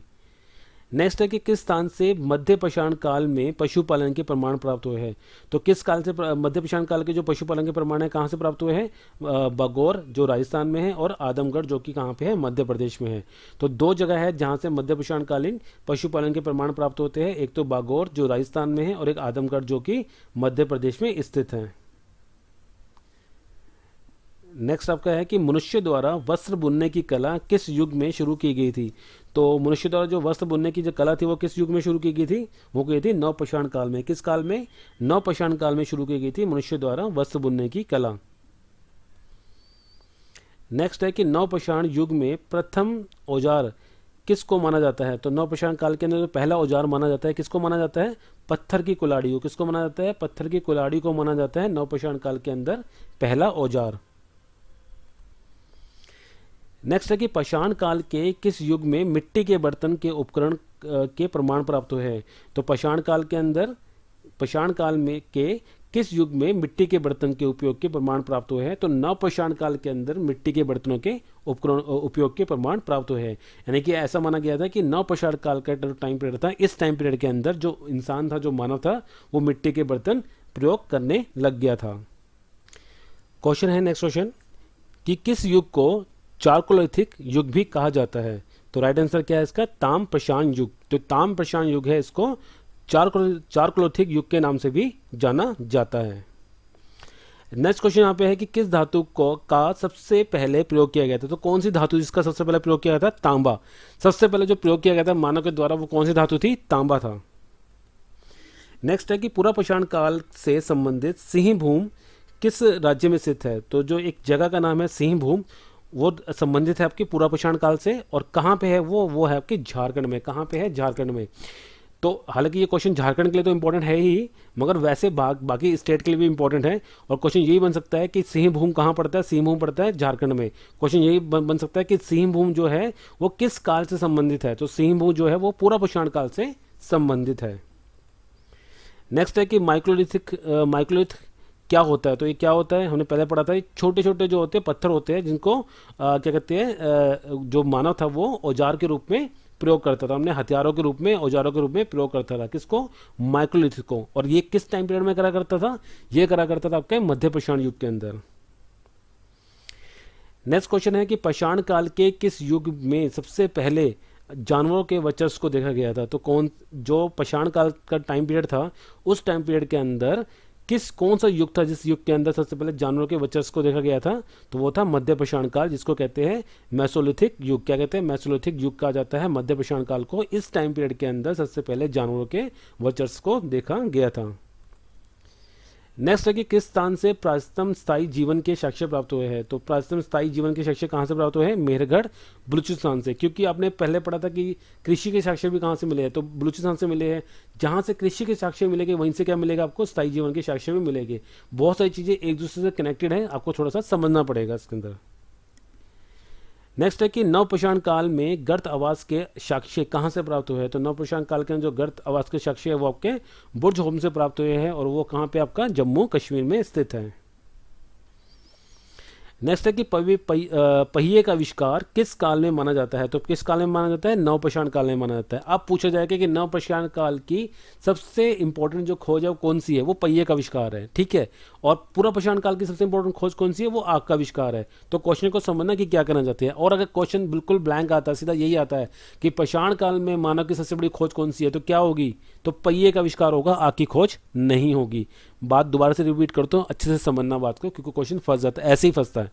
नेक्स्ट है कि किस स्थान से मध्य पाषाण काल में पशुपालन के प्रमाण प्राप्त हुए हैं। तो किस काल से मध्य पाषाण काल के जो पशुपालन के प्रमाण है कहाँ से प्राप्त हुए हैं? बागौर जो राजस्थान में है और आदमगढ़ जो कि कहाँ पे है? मध्य प्रदेश में है। तो दो जगह है जहाँ से मध्य पाषाण कालीन पशुपालन के प्रमाण प्राप्त होते हैं, एक तो बागौर जो राजस्थान में है और एक आदमगढ़ जो कि मध्य प्रदेश में स्थित है। नेक्स्ट आपका है कि मनुष्य द्वारा वस्त्र बुनने की कला किस युग में शुरू की गई थी। तो मनुष्य द्वारा जो वस्त्र बुनने की जो कला थी वो किस युग में शुरू की गई थी? वो की थी नवपाषाण काल में। किस काल में? नवपाषाण काल में शुरू की गई थी मनुष्य द्वारा वस्त्र बुनने की कला। नेक्स्ट है कि नवपाषाण युग में प्रथम औजार किसको माना जाता है। तो नवपाषाण काल के अंदर जो पहला औजार माना जाता है किसको माना जाता है? पत्थर की कुल्हाड़ी को। किसको माना जाता है? पत्थर की कुल्हाड़ी को माना जाता है नवपाषाण काल के अंदर पहला औजार। नेक्स्ट है कि पाषाण काल के किस युग में मिट्टी के बर्तन के उपकरण के प्रमाण प्राप्त हुए हैं। तो पाषाण काल के अंदर, पाषाण काल में के किस युग में मिट्टी के बर्तन के उपयोग के प्रमाण प्राप्त हुए हैं। तो नवपाषाण काल के अंदर मिट्टी के बर्तनों के उपकरण उपयोग के प्रमाण प्राप्त हुए हैं। यानी कि ऐसा माना गया था कि नवपाषाण काल का जो टाइम पीरियड था, इस टाइम पीरियड के अंदर जो इंसान था, जो मानव था, वो मिट्टी के बर्तन प्रयोग करने लग गया था। क्वेश्चन है नेक्स्ट क्वेश्चन कि किस युग को चारकोलिथिक युग भी कहा जाता है। तो राइट आंसर क्या है इसका? ताम्रपाषाण युग। तो ताम्रपाषाण युग है, इसको चारकोलिथिक युग के नाम से भी जाना जाता है। नेक्स्ट क्वेश्चन यहाँ पे है कि किस धातु को का सबसे पहले प्रयोग किया गया था। तो कौन सी धातु जिसका सबसे पहले प्रयोग किया गया था? तांबा। सबसे पहले जो प्रयोग किया गया था मानव के द्वारा वो कौन सी धातु थी? तांबा था। नेक्स्ट है कि पुरापाषाण काल से संबंधित सिंहभूम किस राज्य में स्थित है। तो जो एक जगह का नाम है सिंहभूम, वो संबंधित है आपकी पुरापाषाण काल से, और कहाँ पे है वो है आपकी झारखंड में। कहाँ पे है? झारखंड में। तो हालांकि ये क्वेश्चन झारखंड के लिए तो इंपॉर्टेंट है ही, मगर वैसे बाकी स्टेट के लिए भी इंपॉर्टेंट है। और क्वेश्चन यही बन सकता है कि सिंहभूम कहाँ पड़ता है? सिंहभूम पड़ता है झारखंड में। क्वेश्चन यही बन सकता है कि सिंहभूम जो है वो किस काल से संबंधित है। तो सिंहभूम जो है वो पुरापाषाण काल से संबंधित है। नेक्स्ट है कि माइक्रोलिथ क्या होता है। तो ये क्या होता है? हमने पहले पढ़ा था, छोटे छोटे जो होते हैं पत्थर होते हैं जिनको क्या कहते हैं, जो मानव था वो औजार के रूप में प्रयोग करता था। हमने हथियारों के रूप में, औजारों के रूप में प्रयोग करता था। किसको? माइक्रोलिथ को। और ये किस टाइम पीरियड में करा करता था? ये करा करता था आपके मध्य पाषाण युग के अंदर। नेक्स्ट क्वेश्चन है कि पाषाण काल के किस युग में सबसे पहले जानवरों के वर्चस्व को देखा गया था। तो जो पाषाण काल का टाइम पीरियड था, उस टाइम पीरियड के अंदर कौन सा युग था जिस युग के अंदर सबसे पहले जानवरों के वर्चस्व को देखा गया था। तो वो था मध्य पाषाण काल, जिसको कहते हैं मेसोलिथिक युग। क्या कहते हैं? मेसोलिथिक युग कहा जाता है मध्य पाषाण काल को। इस टाइम पीरियड के अंदर सबसे पहले जानवरों के वर्चस्व को देखा गया था। नेक्स्ट है कि किस स्थान से प्राचीनतम स्थायी जीवन के साक्ष्य प्राप्त हुए हैं। तो प्राचीनतम स्थायी जीवन के साक्ष्य कहाँ से प्राप्त हुए हैं? मेहरगढ़ बलूचिस्तान से। क्योंकि आपने पहले पढ़ा था कि कृषि के साक्ष्य भी कहाँ से मिले हैं, तो बलूचिस्तान से मिले हैं। जहाँ से कृषि के साक्ष्य मिलेंगे वहीं से क्या मिलेगा आपको? स्थायी जीवन के साक्ष्य भी मिलेंगे। बहुत सारी चीज़ें एक दूसरे से कनेक्टेड है, आपको थोड़ा सा समझना पड़ेगा इसके अंदर। नेक्स्ट है कि नवपाषाण काल में गर्त आवास के साक्ष्य कहाँ से प्राप्त हुए हैं। तो नवपाषाण काल के जो गर्त आवास के साक्ष्य है वो आपके बुर्ज होम से प्राप्त हुए हैं, और वो कहाँ पे आपका? जम्मू कश्मीर में स्थित है। नेक्स्ट है कि पहिए का आविष्कार किस काल में माना जाता है? तो किस काल में माना जाता है? नवपाषाण काल में माना जाता है। अब पूछा जाएगा कि नवपाषाण काल की सबसे इंपॉर्टेंट जो खोज है वो कौन सी है? वो पहिए का आविष्कार है, ठीक है। और पूरा पाषाण काल की सबसे इंपॉर्टेंट खोज कौन सी है? वो आग का आविष्कार है। तो क्वेश्चन को समझना कि क्या करना चाहते हैं। और अगर क्वेश्चन बिल्कुल ब्लैंक आता है, सीधा यही आता है कि पाषाण काल में मानव की सबसे बड़ी खोज कौन सी है, तो क्या होगी? तो पहिए का आविष्कार होगा, आग की खोज नहीं होगी। बात दोबारा से रिपीट करता हूँ, अच्छे से समझना बात को, क्योंकि क्वेश्चन फंस जाता है, ऐसे ही फंसता है।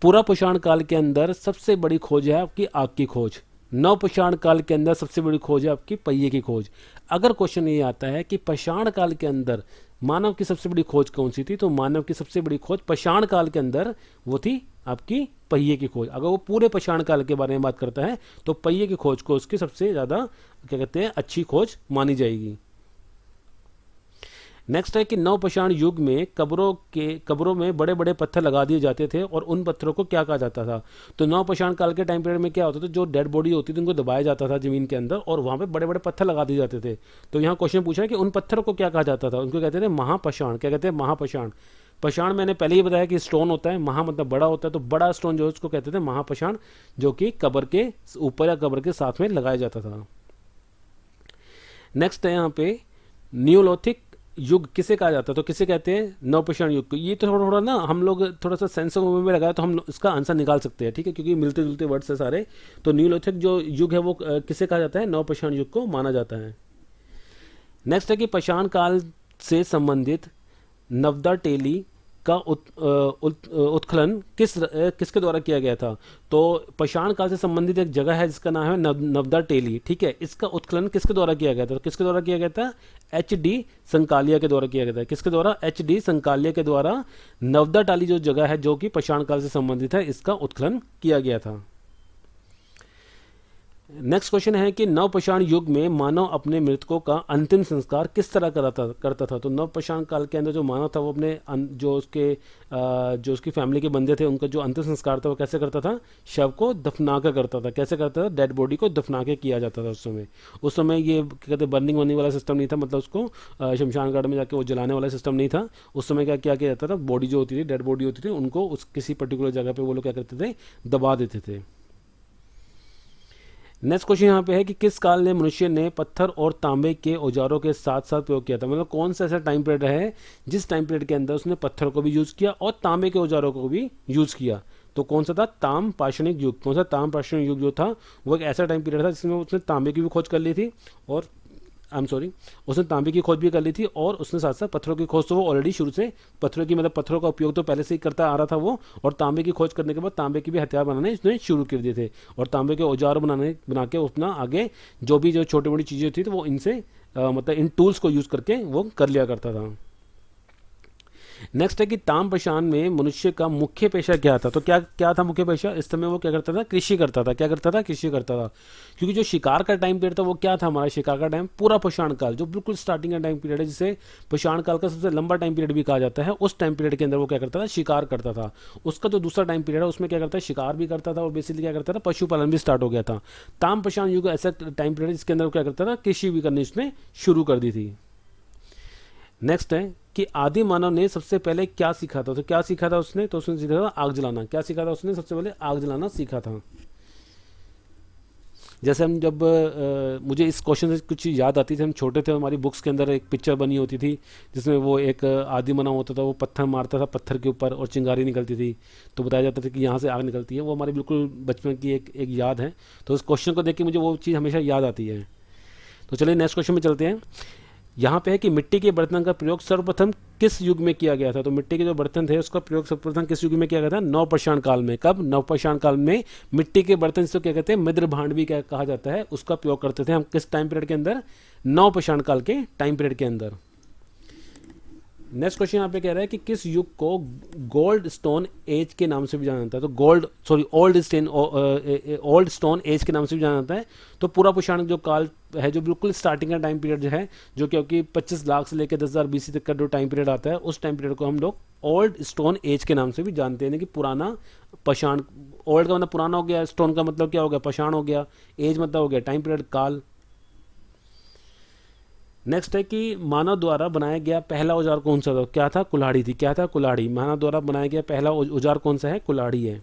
पूरा पाषाण काल के अंदर सबसे बड़ी खोज है आपकी आग की खोज। नवपाषाण काल के अंदर सबसे बड़ी खोज है आपकी पहिए की खोज। अगर क्वेश्चन ये आता है कि पाषाण काल के अंदर मानव की सबसे बड़ी खोज कौन सी थी, तो मानव की सबसे बड़ी खोज पाषाण काल के अंदर वो थी आपकी पहिए की खोज। अगर वो पूरे पाषाण काल के बारे में बात करता है तो पहिए की खोज को उसकी सबसे ज़्यादा क्या कहते हैं, अच्छी खोज मानी जाएगी। नेक्स्ट है कि नवपाषाण युग में कब्रों में बड़े बड़े पत्थर लगा दिए जाते थे और उन पत्थरों को क्या कहा जाता था? तो नवपाषाण काल के टाइम पीरियड में क्या होता था, जो डेड बॉडी होती थी उनको दबाया जाता था जमीन के अंदर और वहाँ पे बड़े बड़े पत्थर लगा दिए जाते थे। तो यहाँ क्वेश्चन पूछा है कि उन पत्थरों को क्या कहा जाता था? उनको कहते थे महापाषाण। क्या कहते हैं? महापाषाण। पाषाण मैंने पहले ही बताया कि स्टोन होता है, महा मतलब बड़ा होता है, तो बड़ा स्टोन जो है उसको कहते थे महापाषाण, जो कि कब्र के ऊपर या कब्र के साथ में लगाया जाता था। नेक्स्ट है यहाँ पे न्यूलोथिक युग किसे कहा जाता है? तो किसे कहते हैं? नवपाषाण युग को। ये तो थोड़ा थोड़ा ना हम लोग थोड़ा सा सेंस ऑफ में लगाया तो हम इसका आंसर निकाल सकते हैं, ठीक है, क्योंकि मिलते जुलते वर्ड्स है सारे। तो न्यूलोथिक जो युग है वो किसे कहा जाता है? नवपाषाण युग को माना जाता है। नेक्स्ट है कि पाषाण काल से संबंधित नवदा टेली का उत्खनन किसके द्वारा किया गया था? तो पाषाण काल से संबंधित एक जगह है जिसका नाम है नवदा टेली, ठीक है। इसका उत्खनन किसके द्वारा किया गया था? तो किसके द्वारा किया गया था? एच डी संकालिया के द्वारा किया गया था। किसके द्वारा? एच डी संकालिया के द्वारा नवदा टाली जो जगह है जो कि पाषाण काल से संबंधित है, इसका उत्खनन किया गया था। नेक्स्ट क्वेश्चन है कि नवपाषाण युग में मानव अपने मृतकों का अंतिम संस्कार किस तरह करता था? तो नवपाषाण काल के अंदर जो मानव था वो अपने जो उसकी फैमिली के बंदे थे उनका जो अंतिम संस्कार था वो कैसे करता था? शव को दफना कर करता था। कैसे करता था? डेड बॉडी को दफना के किया जाता था। उस समय ये क्या कहते, बर्निंग वर्निंग वाला सिस्टम नहीं था, मतलब उसको शमशान घाट में जाके वो जलाने वाला सिस्टम नहीं था। उस समय क्या क्या किया जाता था? बॉडी जो होती थी, डेड बॉडी होती थी, उनको उस किसी पर्टिकुलर जगह पे वो लोग क्या करते थे? दबा देते थे। नेक्स्ट क्वेश्चन यहाँ पे है कि किस काल में मनुष्य ने पत्थर और तांबे के औजारों के साथ साथ प्रयोग किया था? मतलब कौन सा ऐसा टाइम पीरियड है जिस टाइम पीरियड के अंदर उसने पत्थर को भी यूज़ किया और तांबे के औजारों को भी यूज़ किया? तो कौन सा था? ताम पाषाणिक युग। कौन सा? ताम पाषाणिक युग जो था वो एक ऐसा टाइम पीरियड था जिसमें उसने तांबे की भी खोज कर ली थी और उसने तांबे की खोज भी कर ली थी और उसने साथ साथ पत्थरों की खोज तो वो ऑलरेडी शुरू से पत्थरों की मतलब पत्थरों का उपयोग तो पहले से ही करता आ रहा था वो, और तांबे की खोज करने के बाद तांबे की भी हथियार बनाने इसने शुरू कर दिए थे और तांबे के औजार बना के अपना आगे जो छोटी मोटी चीज़ें थी तो वो इनसे मतलब इन टूल्स को यूज़ करके वो कर लिया करता था। नेक्स्ट है कि ताम्रपाषाण में मनुष्य का मुख्य पेशा क्या था? तो क्या क्या था मुख्य पेशा? इस समय वो क्या करता था? कृषि करता था। क्या करता था? कृषि करता था। क्योंकि जो शिकार का टाइम पीरियड था वो क्या था? हमारा शिकार का टाइम पूरा पाषाण काल, जो बिल्कुल स्टार्टिंग का टाइम पीरियड है, जिसे पाषाण काल का सबसे लंबा टाइम पीरियड भी कहा जाता है, उस टाइम पीरियड के अंदर वो क्या करता था? शिकार करता था। उसका जो दूसरा टाइम पीरियड है उसमें क्या करता है? शिकार भी करता था और बेसिकली क्या करता था? पशुपालन भी स्टार्ट हो गया था। ताम्रपाषाण युग ऐसा टाइम पीरियड जिसके अंदर वो क्या करता था? कृषि भी करनी उसने शुरू कर दी थी। नेक्स्ट है कि आदि मानव ने सबसे पहले क्या सीखा था? तो क्या सीखा था उसने? तो उसने सीखा था आग जलाना। क्या सीखा था उसने? सबसे पहले आग जलाना सीखा था। जैसे हम जब मुझे इस क्वेश्चन से कुछ चीज़ याद आती थी, हम छोटे थे, हमारी बुक्स के अंदर एक पिक्चर बनी होती थी जिसमें वो एक आदि मानव होता था, वो पत्थर मारता था पत्थर के ऊपर और चिंगारी निकलती थी, तो बताया जाता था कि यहाँ से आग निकलती है। वो हमारी बिल्कुल बचपन की एक याद है। तो उस क्वेश्चन को देख के मुझे वो चीज़ हमेशा याद आती है। तो चलिए नेक्स्ट क्वेश्चन में चलते हैं। यहाँ पे है कि मिट्टी के बर्तन का प्रयोग सर्वप्रथम किस युग में किया गया था? तो मिट्टी के जो बर्तन थे उसका प्रयोग सर्वप्रथम किस युग में किया गया था? नवपाषाण काल में। कब? नवपाषाण काल में मिट्टी के बर्तन, जिसको क्या कहते हैं? मिद्र भांड भी क्या कहा जाता है, उसका प्रयोग करते थे हम। किस टाइम पीरियड के अंदर? नवपाषाण काल के टाइम पीरियड के अंदर। नेक्स्ट क्वेश्चन यहाँ पे कह रहा है कि किस युग को गोल्ड स्टोन एज के नाम से भी जाना जाता है? तो ओल्ड स्टोन एज के नाम से भी जाना जाता है। तो पूरा पाषाण जो काल है, जो बिल्कुल स्टार्टिंग का टाइम पीरियड जो है, जो क्योंकि 25 लाख से लेकर 10,000 BC तक का जो टाइम पीरियड आता है, उस टाइम पीरियड को हम लोग ओल्ड स्टोन एज के नाम से भी जानते हैं, कि पुराना पाषाण। ओल्ड का मतलब पुराना हो गया, स्टोन का मतलब क्या हो गया? पाषाण हो गया, एज मतलब हो गया टाइम पीरियड, काल। नेक्स्ट है कि मानव द्वारा बनाया गया पहला औजार कौन सा था? क्या था? कुल्हाड़ी थी। क्या था? कुल्हाड़ी। मानव द्वारा बनाया गया पहला औजार कौन सा है? कुल्हाड़ी है।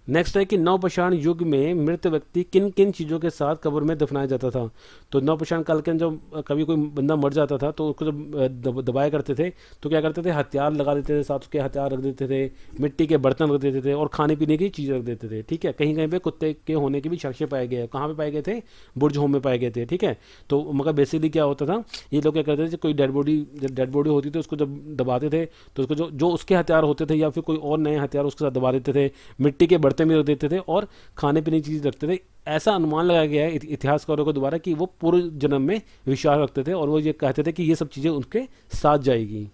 नेक्स्ट है कि नवपाषाण युग में मृत व्यक्ति किन किन चीज़ों के साथ कब्र में दफनाया जाता था? तो नवपाषाण काल के अंदर जब कभी कोई बंदा मर जाता था तो उसको जब दबाया करते थे तो क्या करते थे? हथियार लगा देते थे, साथ उसके हथियार रख देते थे, मिट्टी के बर्तन रख देते थे और खाने पीने की चीज़ रख देते थे। ठीक है, कहीं कहीं पे कुत्ते के होने के भी साक्ष्य पाए गए हैं। कहाँ पे पाए गए थे? बुर्ज होम में पाए गए थे। ठीक है, तो मगर बेसिकली क्या होता था, ये लोग क्या करते थे, कोई डेड बॉडी होती थी उसको जब दबाते थे तो उसको जो जो उसके हथियार होते थे या फिर कोई और नए हथियार उसके साथ दबा देते थे, मिट्टी के बर्तन भी रख देते थे और खाने पीने की चीज़ रखते थे। ऐसा अनुमान लगाया गया है इतिहासकारों के द्वारा कि वो पूर्व जन्म में विश्वास रखते थे और वो ये कहते थे कि ये सब चीज़ें उनके साथ जाएगी।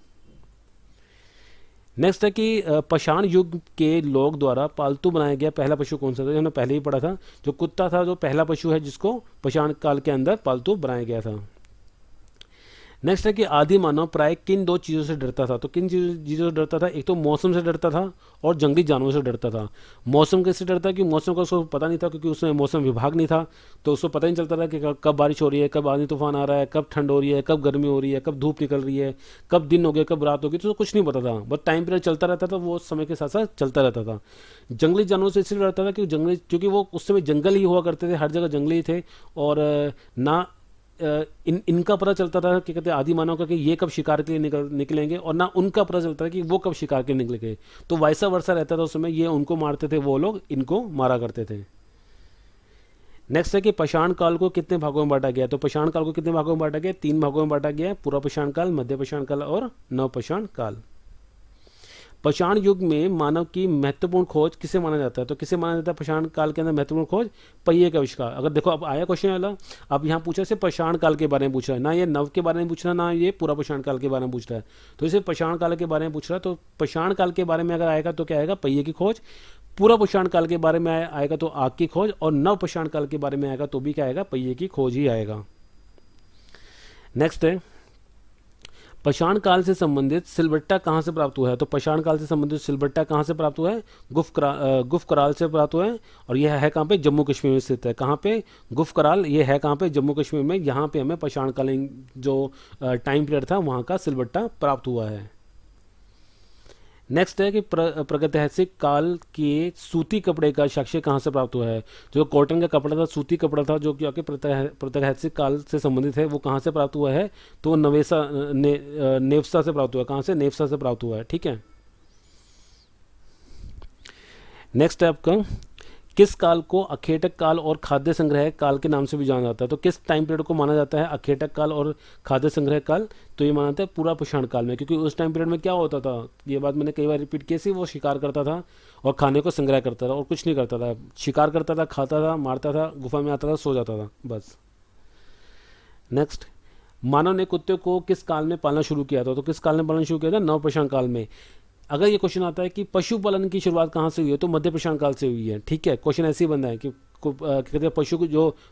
नेक्स्ट है कि पाषाण युग के लोग द्वारा पालतू बनाया गया पहला पशु कौन सा था? हमने पहले ही पढ़ा था, जो कुत्ता था जो पहला पशु है जिसको पाषाण काल के अंदर पालतू बनाया गया था। नेक्स्ट है कि आदि मानव प्राय किन दो चीज़ों से डरता था? तो किन चीज़ों से डरता था? एक तो मौसम से डरता था और जंगली जानवरों से डरता था। मौसम कैसे डरता? कि मौसम का उसको पता नहीं था, क्योंकि उसमें मौसम विभाग नहीं था, तो उसको पता नहीं चलता था कि कब बारिश हो रही है, कब आंधी तूफान आ रहा है, कब ठंड हो रही है, कब गर्मी हो रही है, कब धूप निकल रही है, कब दिन हो गया, कब रात हो गई, तो कुछ नहीं पता था। बस टाइम पीरियड चलता रहता था, वो समय के साथ साथ चलता रहता था। जंगली जानवरों से इसलिए डरता था कि जंगली, क्योंकि वो उस समय जंगल ही हुआ करते थे, हर जगह जंगली थे और ना इनका पता चलता था कि कहते आदि मानव का कि ये कब शिकार के लिए निकलेंगे और ना उनका पता चलता था कि वो कब शिकार के लिए निकलेंगे। तो वैसा वर्षा रहता था उस समय, ये उनको मारते थे, वो लोग इनको मारा करते थे। नेक्स्ट है कि पाषाण काल को कितने भागों में बांटा गया? तो पाषाण काल को कितने भागों में बांटा गया? 3 भागों में बांटा गया है, पूर्व पाषाण काल, मध्य पाषाण काल और नवपाषाण काल। पाषाण युग में मानव की महत्वपूर्ण खोज किसे माना जाता है? तो किसे माना जाता है पाषाण काल के अंदर महत्वपूर्ण खोज? पहिए का आविष्कार। अगर देखो अब आया क्वेश्चन वाला, अब यहाँ पूछा से पाषाण काल के बारे में पूछ रहा है, ना ये नव के बारे में पूछ रहा है, ना ये पूरा पाषाण काल के बारे में पूछ रहा है, तो इसे पाषाण काल के बारे में पूछ रहा है। तो पाषाण काल के बारे में अगर आएगा तो क्या आएगा? पहिए की खोज। पूरा पाषाण काल के बारे में आएगा तो आग की खोज, और नव पाषाण काल के बारे में आएगा तो भी क्या आएगा? पहिए की खोज ही आएगा। नेक्स्ट है पाषाण काल से संबंधित सिलबट्टा कहाँ से प्राप्त हुआ है? तो पाषाण काल से संबंधित सिलबट्टा कहाँ से प्राप्त हुआ है? गुफ कराल से प्राप्त हुआ है, और यह है कहाँ पे? जम्मू कश्मीर में स्थित है। कहाँ पे? गुफ कराल, ये है कहाँ पे? जम्मू कश्मीर में। यहाँ पे हमें पाषाण कालीन जो टाइम पीरियड था वहाँ का सिलबट्टा प्राप्त हुआ है। नेक्स्ट है कि प्रागैतिहासिक काल के सूती कपड़े का साक्ष्य कहाँ से प्राप्त हुआ है? जो कॉटन का कपड़ा था, सूती कपड़ा था, जो कि आपके प्रागैतिहासिक काल से संबंधित है, वो कहाँ से प्राप्त हुआ है? तो नेवसा से प्राप्त हुआ है। कहाँ से? नेवसा से प्राप्त हुआ है। ठीक है, नेक्स्ट है आपका किस काल को अखेटक काल और खाद्य संग्रह काल के नाम से भी जाना जाता है? तो किस टाइम पीरियड को माना जाता है अखेटक काल और खाद्य संग्रह काल? तो ये माना जाता है पूरा पाषाण काल में, क्योंकि उस टाइम पीरियड में क्या होता था, ये बात मैंने कई बार रिपीट की थी, वो शिकार करता था और खाने को संग्रह करता था और कुछ नहीं करता था। शिकार करता था, खाता था, मारता था, गुफा में आता था, सो जाता था, बस। नेक्स्ट, मानव ने कुत्ते को किस काल में पालना शुरू किया था? तो किस काल में पालना शुरू किया था? नवपाषाण काल में। अगर ये क्वेश्चन आता है कि पशुपालन की शुरुआत कहाँ से हुई है, तो मध्य पाषाण काल से हुई है। ठीक है, क्वेश्चन ऐसे ही बनता है कि क्या कहते हैं,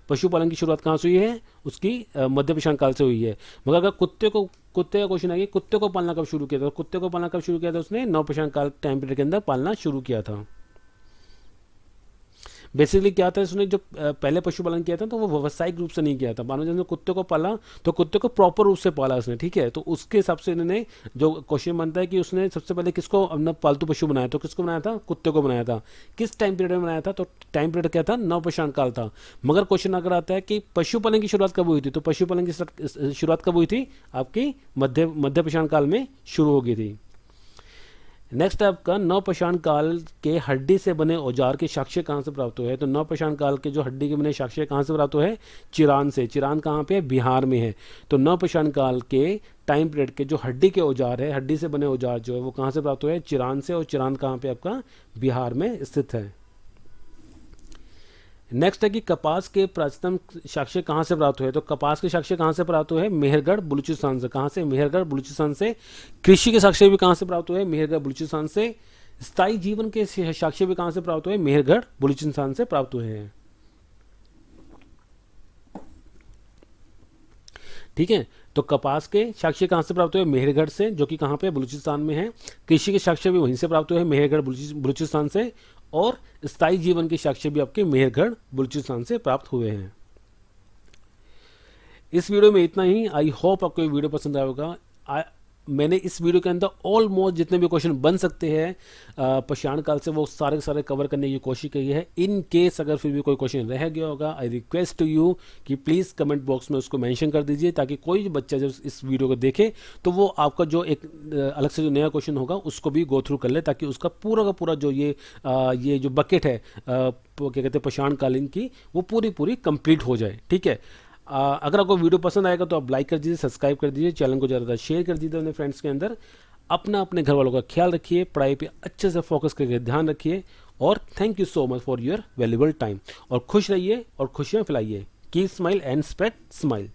पशुपालन की शुरुआत कहाँ से हुई है? उसकी मध्य पाषाण काल से हुई है। मगर अगर कुत्ते का क्वेश्चन है कि कुत्ते को पालना कब शुरू किया था, तो कुत्ते को पालना कब शुरू किया था? उसने नवपाषाण काल टाइम पीरियड के अंदर पालना शुरू किया था। बेसिकली क्या था, इसने जो पहले पशुपालन किया था तो वो व्यावसायिक रूप से नहीं किया था। मानो जब कुत्ते को पाला तो कुत्ते को प्रॉपर रूप से पाला उसने। ठीक है, तो उसके हिसाब से इन्होंने जो क्वेश्चन बनता है कि उसने सबसे पहले किसको अपना पालतू पशु बनाया, तो किसको बनाया था? कुत्ते को बनाया था। किस टाइम पीरियड में बनाया था? तो टाइम पीरियड क्या था? नवपाषाण काल था। मगर क्वेश्चन अगर आता है कि पशुपालन की शुरुआत कब हुई थी, तो पशुपालन की शुरुआत कब हुई थी? आपकी मध्य पाषाण काल में शुरू हो गई थी। नेक्स्ट है आपका नवपाषाण काल के हड्डी से बने औजार के साक्ष्य कहाँ से प्राप्त हुए हैं? तो नवपाषाण काल के जो हड्डी के बने साक्ष्य कहाँ से प्राप्त हुए हैं? चिरान से। चिरान कहाँ पे है? बिहार में है। तो नवपाषाण काल के टाइम पीरियड के जो हड्डी के औजार है, हड्डी से बने औजार जो है वो कहाँ से प्राप्त हुए हैं? चिरान से। और चिरान कहाँ पे? आपका बिहार में स्थित है। नेक्स्ट है कि कपास के प्राचीनतम साक्ष्य कहाँ से प्राप्त हुए? तो कपास के साक्ष्य कहाँ से प्राप्त हुए? मेहरगढ़ बलूचिस्तान से। कहाँ से? मेहरगढ़ बलूचिस्तान से। कृषि के साक्ष्य भी कहाँ से प्राप्त हुए? मेहरगढ़ बलूचिस्तान से। स्थायी जीवन के साक्ष्य भी कहाँ से प्राप्त हुए? मेहरगढ़ बलूचिस्तान से प्राप्त हुए हैं। ठीक है, तो कपास के साक्ष्य कहाँ से प्राप्त हुए? मेहरगढ़ से, जो कि कहाँ पे? बलूचिस्तान में है। कृषि के साक्ष्य भी वहीं से प्राप्त हुए हैं, मेहरगढ़ बलूचिस्तान से। और स्थायी जीवन के साक्ष्य भी आपके मेहरगढ़ बलूचिस्तान से प्राप्त हुए हैं। इस वीडियो में इतना ही। आई होप आपको ये वीडियो पसंद आया होगा। मैंने इस वीडियो के अंदर ऑलमोस्ट जितने भी क्वेश्चन बन सकते हैं पाषाण काल से, वो सारे के सारे कवर करने की कोशिश की है। इन केस अगर फिर भी कोई क्वेश्चन रह गया होगा, आई रिक्वेस्ट टू यू कि प्लीज़ कमेंट बॉक्स में उसको मेंशन कर दीजिए, ताकि कोई बच्चा जब इस वीडियो को देखे तो वो आपका जो एक अलग से जो नया क्वेश्चन होगा उसको भी गो थ्रू कर ले, ताकि उसका पूरा का पूरा जो ये जो बकेट है क्या कहते हैं पाषाण कालीन की, वो पूरी पूरी कंप्लीट हो जाए। ठीक है। अगर आपको वीडियो पसंद आएगा तो आप लाइक कर दीजिए, सब्सक्राइब कर दीजिए, चैनल को ज़्यादा शेयर कर दीजिए अपने फ्रेंड्स के अंदर। अपने घर वालों का ख्याल रखिए, पढ़ाई पे अच्छे से फोकस करके ध्यान रखिए, और thank you so much for your valuable time. और खुश रहिए और खुशियाँ फैलाइए। Keep smile and spread smile.